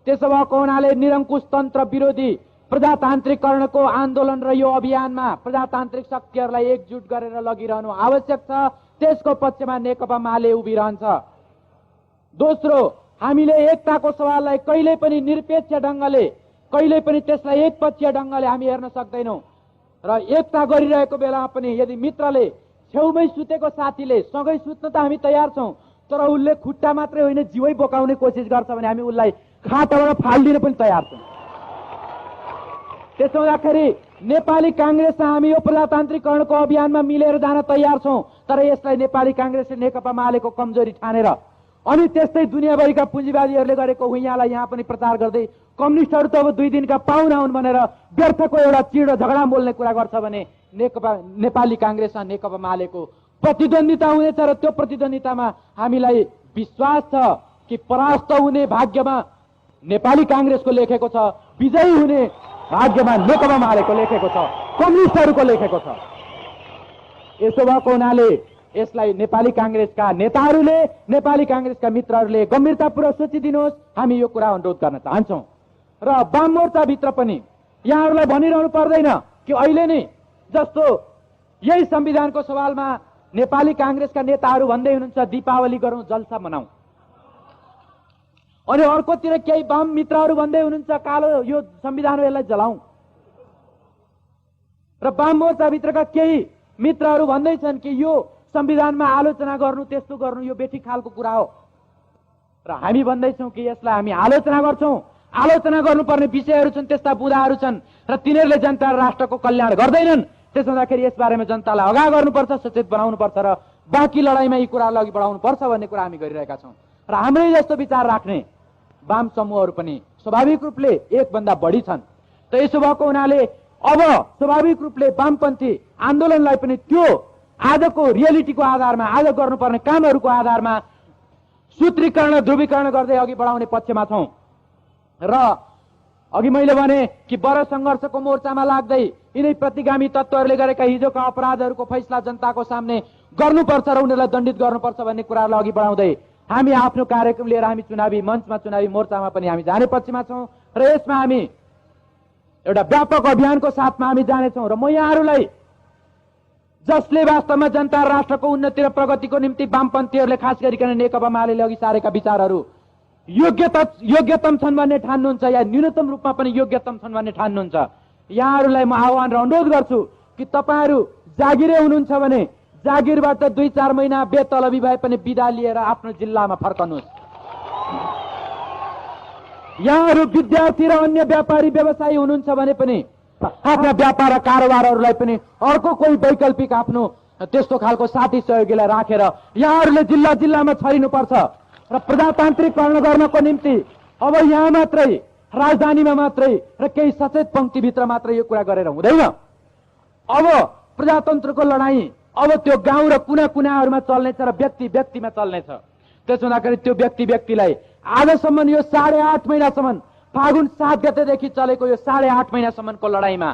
त्यसो भएको हुनाले निरङ्कुश तन्त्र विरोधी प्रजातान्त्रिकरणको आन्दोलन र यो अभियानमा प्रजातान्त्रिक शक्तिहरूलाई एकजुट गरेर लगिरहनु आवश्यक छ। त्यसको पक्षमा नेकपा माले उभिरहन्छ। दोस्रो, हामीले एकताको सवाललाई कहिल्यै पनि निरपेक्ष ढङ्गले, कहिल्यै पनि त्यसलाई एकपक्षीय ढङ्गले हामी हेर्न सक्दैनौँ र एकता गरिरहेको बेला पनि यदि मित्रले, छेउमै सुतेको साथीले सँगै सुत्न त हामी तयार छौँ तर उसले खुट्टा मात्रै होइन जिउै बोकाउने कोसिस गर्छ भने हामी उसलाई खाटाबाट फालिदिन पनि तयार छौँ। त्यसो हुँदाखेरि नेपाली काङ्ग्रेसमा हामी यो प्रजातान्त्रिकरणको अभियानमा मिलेर जान तयार छौँ तर यसलाई नेपाली काङ्ग्रेसले नेकपा मालेको कमजोरी ठानेर अनि त्यस्तै दुनियाँभरिका पुँजीवादीहरूले गरेको हुइयाँलाई यहाँ पनि प्रचार गर्दै कम्युनिस्टहरू त अब 2 दिनका पाहुना हुन् भनेर व्यर्थको एउटा चिडो झगडा बोल्ने कुरा गर्छ भने नेपाली काङ्ग्रेस र नेकपा मालेको प्रतिद्वन्दिता हुनेछ र त्यो प्रतिद्वन्दितामा हामीलाई विश्वास छ कि परास्त हुने भाग्यमा नेपाली काङ्ग्रेसको लेखेको छ, विजयी हुने भाग्यमा नेकपा मालेको लेखेको छ, कम्युनिस्टहरूको लेखेको छ। यसो भएको हुनाले यसलाई नेपाली काङ्ग्रेसका नेताहरूले, नेपाली काङ्ग्रेसका मित्रहरूले गम्भीरतापूर्वक सोचिदिनुहोस्। हामी यो कुरा अनुरोध गर्न चाहन्छौँ र वाम मोर्चाभित्र पनि यहाँहरूलाई भनिरहनु पर्दैन कि अहिले नै जस्तो यही संविधानको सवालमा नेपाली काङ्ग्रेसका नेताहरू भन्दै हुनुहुन्छ दीपावली गरौँ, जलसा मनाऊ, अनि अर्कोतिर केही वाम मित्रहरू भन्दै हुनुहुन्छ कालो यो संविधान हो यसलाई जलाऊ र वाम मोर्चाभित्रका केही मित्रहरू भन्दैछन् कि यो संविधानमा आलोचना गर्नु, त्यस्तो गर्नु यो बेठिक खालको कुरा हो र हामी भन्दैछौँ कि यसलाई हामी आलोचना गर्छौँ। आलोचना गर्नुपर्ने विषयहरू छन्, त्यस्ता बुँदाहरू छन् र तिनीहरूले जनता र राष्ट्रको कल्याण गर्दैनन्। त्यसो हुँदाखेरि यसबारेमा जनतालाई अगाह गर्नुपर्छ, सचेत बनाउनुपर्छ र बाँकी लडाइँमा यी कुरालाई अघि बढाउनुपर्छ भन्ने कुरा हामी गरिरहेका छौँ। र हाम्रै जस्तो विचार राख्ने वाम समूहहरू पनि स्वाभाविक रूपले एकभन्दा बढी छन्। त यसो भएको हुनाले अब स्वाभाविक रूपले वामपन्थी आन्दोलनलाई पनि त्यो आजको रियालिटीको आधारमा, आज गर्नुपर्ने कामहरूको आधारमा सूत्रीकरण, ध्रुवीकरण गर्दै अघि बढाउने पक्षमा छौँ। र अघि मैले भने कि बडो सङ्घर्षको मोर्चामा लाग्दै यिनै प्रतिगामी तत्त्वहरूले गरेका हिजोका अपराधहरूको फैसला जनताको सामने गर्नुपर्छ र उनीहरूलाई दण्डित गर्नुपर्छ भन्ने कुराहरूलाई अघि बढाउँदै हामी आफ्नो कार्यक्रम लिएर हामी चुनावी मञ्चमा चुनावी मोर्चामा पनि हामी जाने पक्षमा छौँ र यसमा हामी एउटा व्यापक अभियानको साथमा हामी जानेछौँ। र म यहाँहरूलाई जसले वास्तवमा जनता र राष्ट्रको उन्नति र प्रगतिको निम्ति वामपन्थीहरूले खास गरिकन नेकपा मालेले अघि सारेका विचारहरू योग्यतम छन् भन्ने ठान्नुहुन्छ या न्यूनतम रूपमा पनि योग्यतम छन् भन्ने ठान्नुहुन्छ, यहाँहरूलाई म आह्वान र अनुरोध गर्छु कि तपाईँहरू जागिरे हुनुहुन्छ भने जागिरबाट 2-4 महिना बेतलबी भए पनि बिदा लिएर आफ्नो जिल्लामा फर्कनुहोस्। यहाँहरू विद्यार्थी र अन्य व्यापारी व्यवसायी हुनुहुन्छ भने पनि आफ्ना व्यापार र कारोबारहरूलाई पनि अर्को कोही वैकल्पिक आफ्नो त्यस्तो खालको साथी सहयोगीलाई राखेर यहाँहरूले जिल्ला जिल्लामा छरिनुपर्छ र प्रजातान्त्रिकरण गर्नको निम्ति अब यहाँ मात्रै राजधानीमा मात्रै र केही सचेत पंक्तिभित्र मात्रै यो कुरा गरेर हुँदैन। अब प्रजातन्त्रको लडाईँ अब त्यो गाउँ र कुना कुनाहरूमा चल्नेछ र व्यक्ति व्यक्तिमा चल्नेछ। त्यसो हुँदाखेरि त्यो व्यक्ति व्यक्तिलाई आजसम्म यो 8.5 महिनासम्म फागुन 7 गतेदेखि चलेको यो 8.5 महिनासम्मको लडाईँमा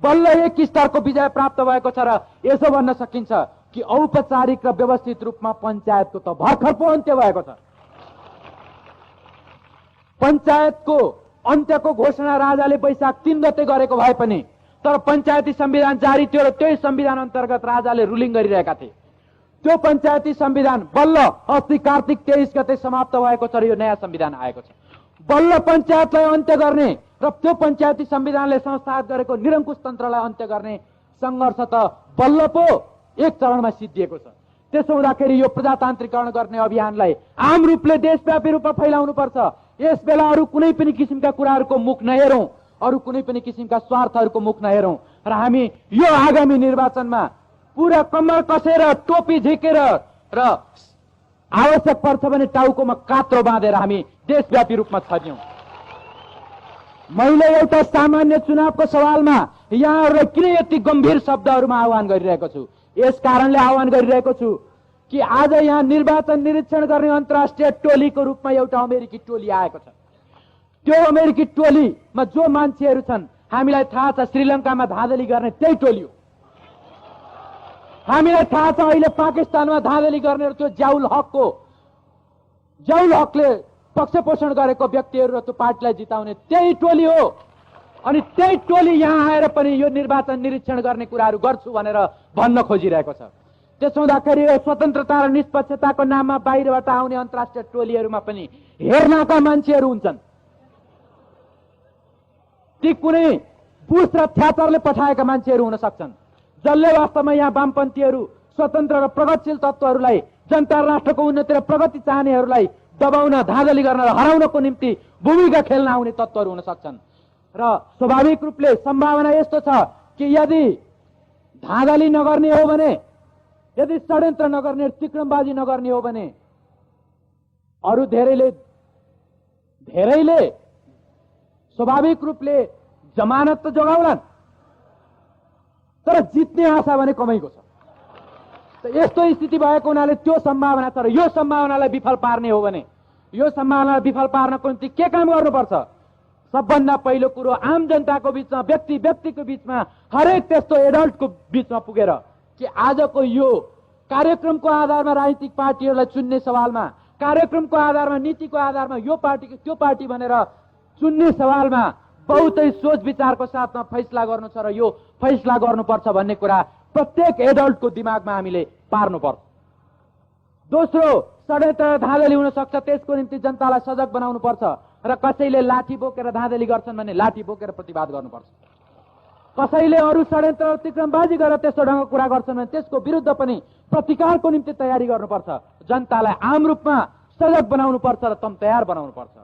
बल्ल एक स्तरको विजय प्राप्त भएको छ र यसो भन्न सकिन्छ कि औपचारिक र व्यवस्थित रूपमा पञ्चायतको त भर्खर पो अन्त्य भएको छ। पञ्चायतको अन्त्यको घोषणा राजाले वैशाख 3 गते गरेको भए पनि तर पञ्चायती संविधान जारी थियो र त्यही संविधान अन्तर्गत राजाले रुलिङ गरिरहेका थिए। त्यो पञ्चायती संविधान बल्ल अस्ति कार्तिक 23 गते समाप्त भएको छ र यो नयाँ संविधान आएको छ। बल्ल पञ्चायतलाई अन्त्य गर्ने र त्यो पञ्चायती संविधानले संस्थागत गरेको निरङ्कुश तन्त्रलाई अन्त्य गर्ने संघर्ष त बल्ल पो एक चरणमा सिद्धिएको छ। त्यसो हुँदाखेरि यो प्रजातान्त्रिकरण गर्ने अभियानलाई आम रूपले देशव्यापी रूपमा फैलाउनु पर्छ। यस बेला अरू कुनै पनि किसिमका कुराहरूको मुख नहेरौँ, अरू कुनै पनि किसिमका स्वार्थहरूको मुख नहेरौँ र हामी यो आगामी निर्वाचनमा पुरा कम्मर कसेर टोपी झिकेर र आवश्यक पर्छ भने टाउकोमा कात्रो बाँधेर हामी देशव्यापी रूपमा छर्यौं। मैले एउटा सामान्य चुनावको सवालमा यहाँहरूलाई किन यति गम्भीर शब्दहरूमा आह्वान गरिरहेको छु? यस कारणले आह्वान गरिरहेको छु कि आज यहाँ निर्वाचन निरीक्षण गर्ने अन्तर्राष्ट्रिय टोलीको रूपमा एउटा अमेरिकी टोली आएको छ। त्यो अमेरिकी टोलीमा जो मान्छेहरू छन् हामीलाई थाहा छ श्रीलङ्कामा धाँधली गर्ने त्यही टोली हो। हामीलाई थाहा छ अहिले पाकिस्तानमा धाँधली गर्ने त्यो ज्याउल हकले पक्ष पोषण गरेको व्यक्तिहरू र त्यो पार्टीलाई जिताउने त्यही टोली हो। अनि त्यही टोली यहाँ आएर पनि यो निर्वाचन निरीक्षण गर्ने कुराहरू गर्छु भनेर भन्न खोजिरहेको छ। त्यसो हुँदाखेरि यो स्वतन्त्रता र निष्पक्षताको नाममा बाहिरबाट आउने अन्तर्राष्ट्रिय टोलीहरूमा पनि हेर्नका मान्छेहरू हुन्छन्। ती कुनै बुश र थ्याचरले पठाएका मान्छेहरू हुन सक्छन् जसले वास्तवमा यहाँ वामपन्थीहरू स्वतन्त्र र प्रगतिशील तत्त्वहरूलाई जनता राष्ट्रको उन्नति र प्रगति चाहनेहरूलाई दबाउन धाँधली गर्न र हराउनको निम्ति भूमिका खेल्न आउने तत्त्वहरू हुन सक्छन्। र स्वाभाविक रूपले सम्भावना यस्तो छ कि यदि धाँधली नगर्ने हो भने, यदि षड्यन्त्र नगर्ने, तिक्रमबाजी नगर्ने हो भने अरू धेरैले स्वाभाविक रूपले जमानत त जोगाउलान् तर जित्ने आशा भने कमैको छ। यस्तो स्थिति भएको हुनाले त्यो सम्भावना छ र यो सम्भावनालाई विफल पार्ने हो भने, यो सम्भावनालाई विफल पार्नको निम्ति के काम गर्नुपर्छ? सबभन्दा पहिलो कुरो आम जनताको बीचमा, व्यक्ति व्यक्तिको बीचमा, हरेक त्यस्तो एडल्टको बीचमा पुगेर कि आजको यो कार्यक्रमको आधारमा राजनीतिक पार्टीहरूलाई चुन्ने सवालमा, कार्यक्रमको आधारमा, नीतिको आधारमा यो पार्टी त्यो पार्टी भनेर चुन्ने सवालमा बहुतै सोच विचारको साथमा फैसला गर्नु छ र यो फैसला गर्नुपर्छ भन्ने कुरा प्रत्येक एडल्टको दिमागमा हामीले पार्नुपर्छ। दोस्रो, षड्यन्त्र धाँधली हुन सक्छ, त्यसको निम्ति जनतालाई सजग बनाउनु पर्छ र कसैले लाठी बोकेर धाँधली गर्छन् भने लाठी बोकेर प्रतिवाद गर्नुपर्छ। कसैले अरू षड्यन्त्र तिक्रमबाजी गरेर त्यस्तो ढङ्गको कुरा गर्छन् भने त्यसको विरुद्ध पनि प्रतिकारको निम्ति तयारी गर्नुपर्छ। जनतालाई आम रूपमा सजग बनाउनु पर्छ र तम तयार बनाउनु पर्छ।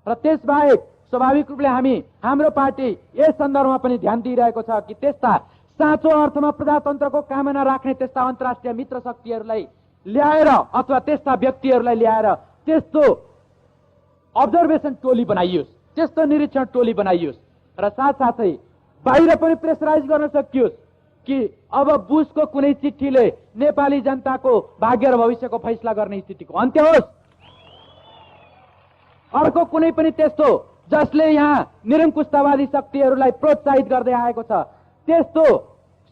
र त्यसबाहेक स्वाभाविक रूपले हाम्रो पार्टी यस सन्दर्भमा पनि ध्यान दिइरहेको छ कि त्यस्ता साँचो अर्थमा प्रजातन्त्रको कामना राख्ने त्यस्ता अन्तर्राष्ट्रिय मित्र शक्तिहरूलाई ल्याएर अथवा त्यस्ता व्यक्तिहरूलाई ल्याएर त्यस्तो अब्जर्भेसन टोली बनाइयोस्, त्यस्तो निरीक्षण टोली बनाइयोस् र साथसाथै बाहिर पनि प्रेसराइज गर्न सकियोस् कि अब बुशको कुनै चिठीले नेपाली जनताको भाग्य र भविष्यको फैसला गर्ने स्थितिको अन्त्य होस्। अर्को कुनै पनि त्यस्तो जसले यहाँ निरङ्कुशतावादी शक्तिहरूलाई प्रोत्साहित गर्दै आएको छ त्यस्तो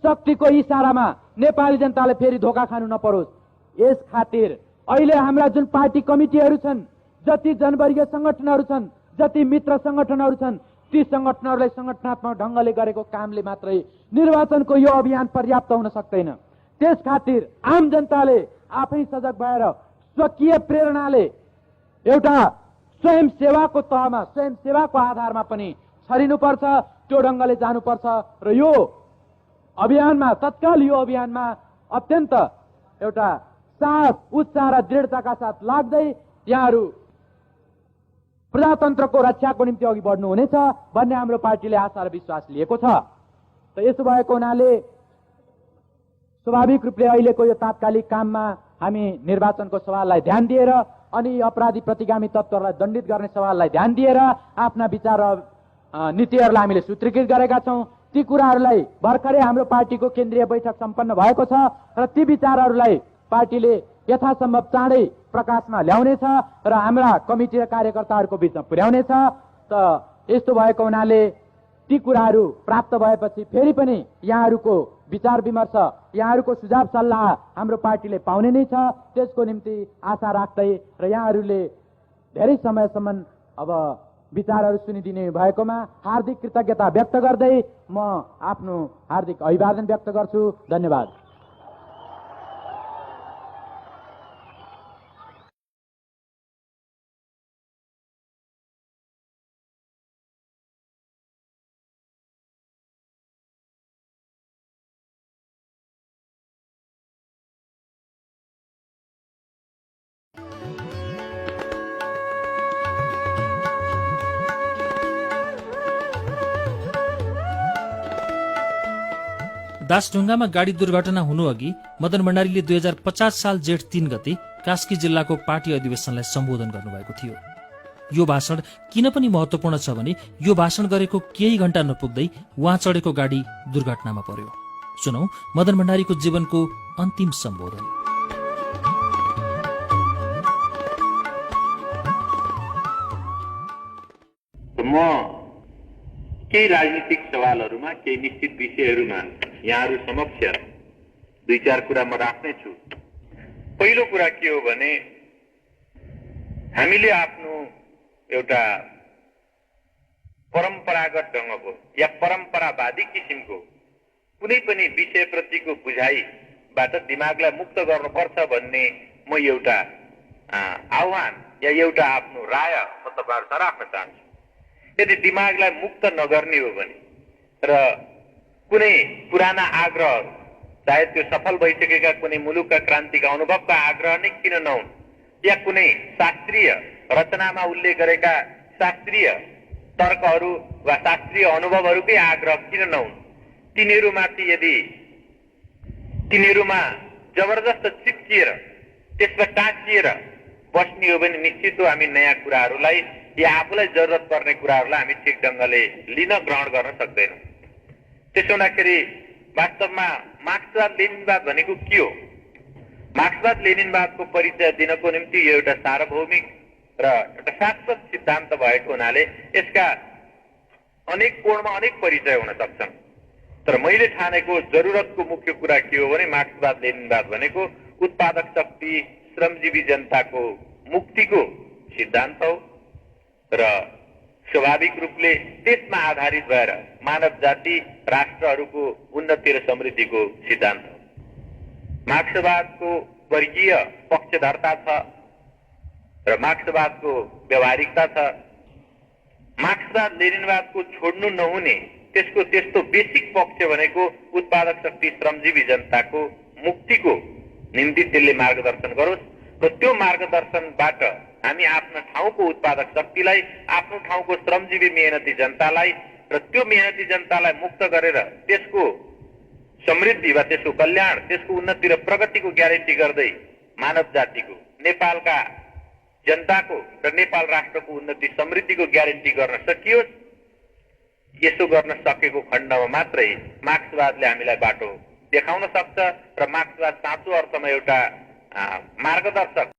शक्तिको इसारामा नेपाली जनताले फेरि धोका खानु नपरोस्, यस खातिर अहिले हाम्रा जुन पार्टी कमिटीहरू छन्, जति जनवर्गीय संगठनहरू छन्, जति मित्र संगठनहरू छन्, ती संगठनहरूलाई संगठनात्मक ढंगले गरेको कामले मात्रै निर्वाचनको यो अभियान पर्याप्त हुन सक्दैन। त्यस खातिर आम जनताले आफै सजग भएर स्वकीय प्रेरणाले एउटा स्वयं सेवाको तहमा, स्वयं सेवाको आधारमा पनि छरिनुपर्छ, त्यो ढंगले जानुपर्छ र यो अभियानमा, तत्काल यो अभियानमा अत्यन्त एउटा साहस, उत्साह र दृढताका साथ लाग्दै यहाँहरू प्रजातन्त्रको रक्षाको निम्ति अघि बढ्नुहुनेछ भन्ने हाम्रो पार्टीले आशा र विश्वास लिएको छ। त यसो भएको हुनाले स्वाभाविक रूपले अहिलेको यो तात्कालिक काममा हामी निर्वाचनको सवाललाई ध्यान दिएर अनि अपराधी प्रतिगामी तत्त्वहरूलाई दण्डित गर्ने सवाललाई ध्यान दिएर आफ्ना विचार र नीतिहरूलाई हामीले सूत्रीकृत गरेका छौं। ती कुराहरूलाई भर्खरै हाम्रो पार्टीको केन्द्रीय बैठक सम्पन्न भएको छ र ती विचारहरूलाई पार्टीले यथासम्भव चाँडै प्रकाशमा ल्याउनेछ र हाम्रा कमिटी र कार्यकर्ताहरूको बीचमा पुर्याउनेछ। त यस्तो भएको हुनाले ती कुराहरू प्राप्त भएपछि फेरि पनि यहाँहरूको विचार विमर्श, यहाँहरूको सुझाव सल्लाह हाम्रो पार्टीले पाउने नै छ। त्यसको निम्ति आशा राख्दै र यहाँहरूले धेरै समयसम्म अब विचारहरू सुनिदिने भएकोमा हार्दिक कृतज्ञता व्यक्त गर्दै म आफ्नो हार्दिक अभिवादन व्यक्त गर्छु। धन्यवाद। दासढुङ्गामा गाडी दुर्घटना हुनु अघि मदन भण्डारीले 2050 साल जेठ 3 गते कास्की जिल्लाको पार्टी अधिवेशनलाई सम्बोधन गर्नुभएको थियो। यो भाषण किन पनि महत्वपूर्ण छ भने यो भाषण गरेको केही घण्टा नपुग्दै उहाँ चढेको गाडी दुर्घटनामा पर्यो। सुनौ मदन भण्डारीको जीवनको अन्तिम सम्बोधन। म केही राजनीतिक सवालहरूमा, केही निश्चित विषयहरूमा यहाँहरू समक्ष दुई चार कुरा म राख्नेछु। पहिलो कुरा के हो भने हामीले आफ्नो एउटा परम्परागत ढङ्गको या परम्परावादी किसिमको कुनै पनि विषयप्रतिको बुझाइबाट दिमागलाई मुक्त गर्नुपर्छ भन्ने म एउटा आह्वान या एउटा आफ्नो राय म तपाईँहरूसँग राख्न चाहन्छु। यदि दिमागलाई मुक्त नगर्ने हो भने र कुनै पुराना आग्रह, चाहे त्यो सफल भइसकेका कुनै मुलुकका क्रान्तिका अनुभवका आग्रह नै किन नहुन् या कुनै शास्त्रीय रचनामा उल्लेख गरेका शास्त्रीय तर्कहरू वा शास्त्रीय अनुभवहरूकै आग्रह किन नहुन्, तिनीहरूमा जबरजस्त चिप्किएर त्यसमा टाँसिएर बस्ने हो भने निश्चित हो हामी नयाँ कुराहरूलाई या आफूलाई जरुरत पर्ने कुराहरूलाई हामी ठिक ढङ्गले लिन, ग्रहण गर्न सक्दैनौँ। त्यसो हुँदाखेरि वास्तवमा मार्क्सवाद लेनिनवाद भनेको के हो? मार्क्सवाद लेनिनवादको परिचय दिनको निम्ति यो एउटा सार्वभौमिक र एउटा शाश्वत सिद्धान्त भएको हुनाले यसका अनेक कोणमा अनेक परिचय हुन सक्छन्। तर मैले ठानेको जरुरतको मुख्य कुरा के हो भने मार्क्सवाद लेनिनवाद भनेको उत्पादक शक्ति, श्रमजीवी जनताको मुक्तिको सिद्धान्त हो र स्वाभाविक रूपले त्यसमा आधारित भएर मानव जाति, राष्ट्रहरूको उन्नति र समृद्धिको सिद्धान्त हो। मार्क्सवादको वर्गीय पक्षधरता छ र मार्क्सवादको व्यावहारिकता छ। मार्क्सवाद लेनिनवादको छोड्नु नहुने त्यसको त्यस्तो बेसिक पक्ष भनेको उत्पादक शक्ति, श्रमजीवी जनताको मुक्तिको निम्ति त्यसले मार्गदर्शन गरोस् र त्यो मार्गदर्शनबाट हामी आफ्नो ठाउँको उत्पादक शक्तिलाई, आफ्नो ठाउँको श्रमजीवी मेहनती जनतालाई र त्यो मेहनती जनतालाई मुक्त गरेर त्यसको समृद्धि वा त्यसको कल्याण, त्यसको उन्नति र प्रगतिको ग्यारेन्टी गर्दै मानव जातिको, नेपालका जनताको र नेपाल राष्ट्रको उन्नति समृद्धिको ग्यारेन्टी गर्न सकियोस्। यसो गर्न सकेको खण्डमा मात्रै मार्क्सवादले हामीलाई बाटो देखाउन सक्छ र मार्क्सवाद साँचो अर्थमा एउटा मार्गदर्शक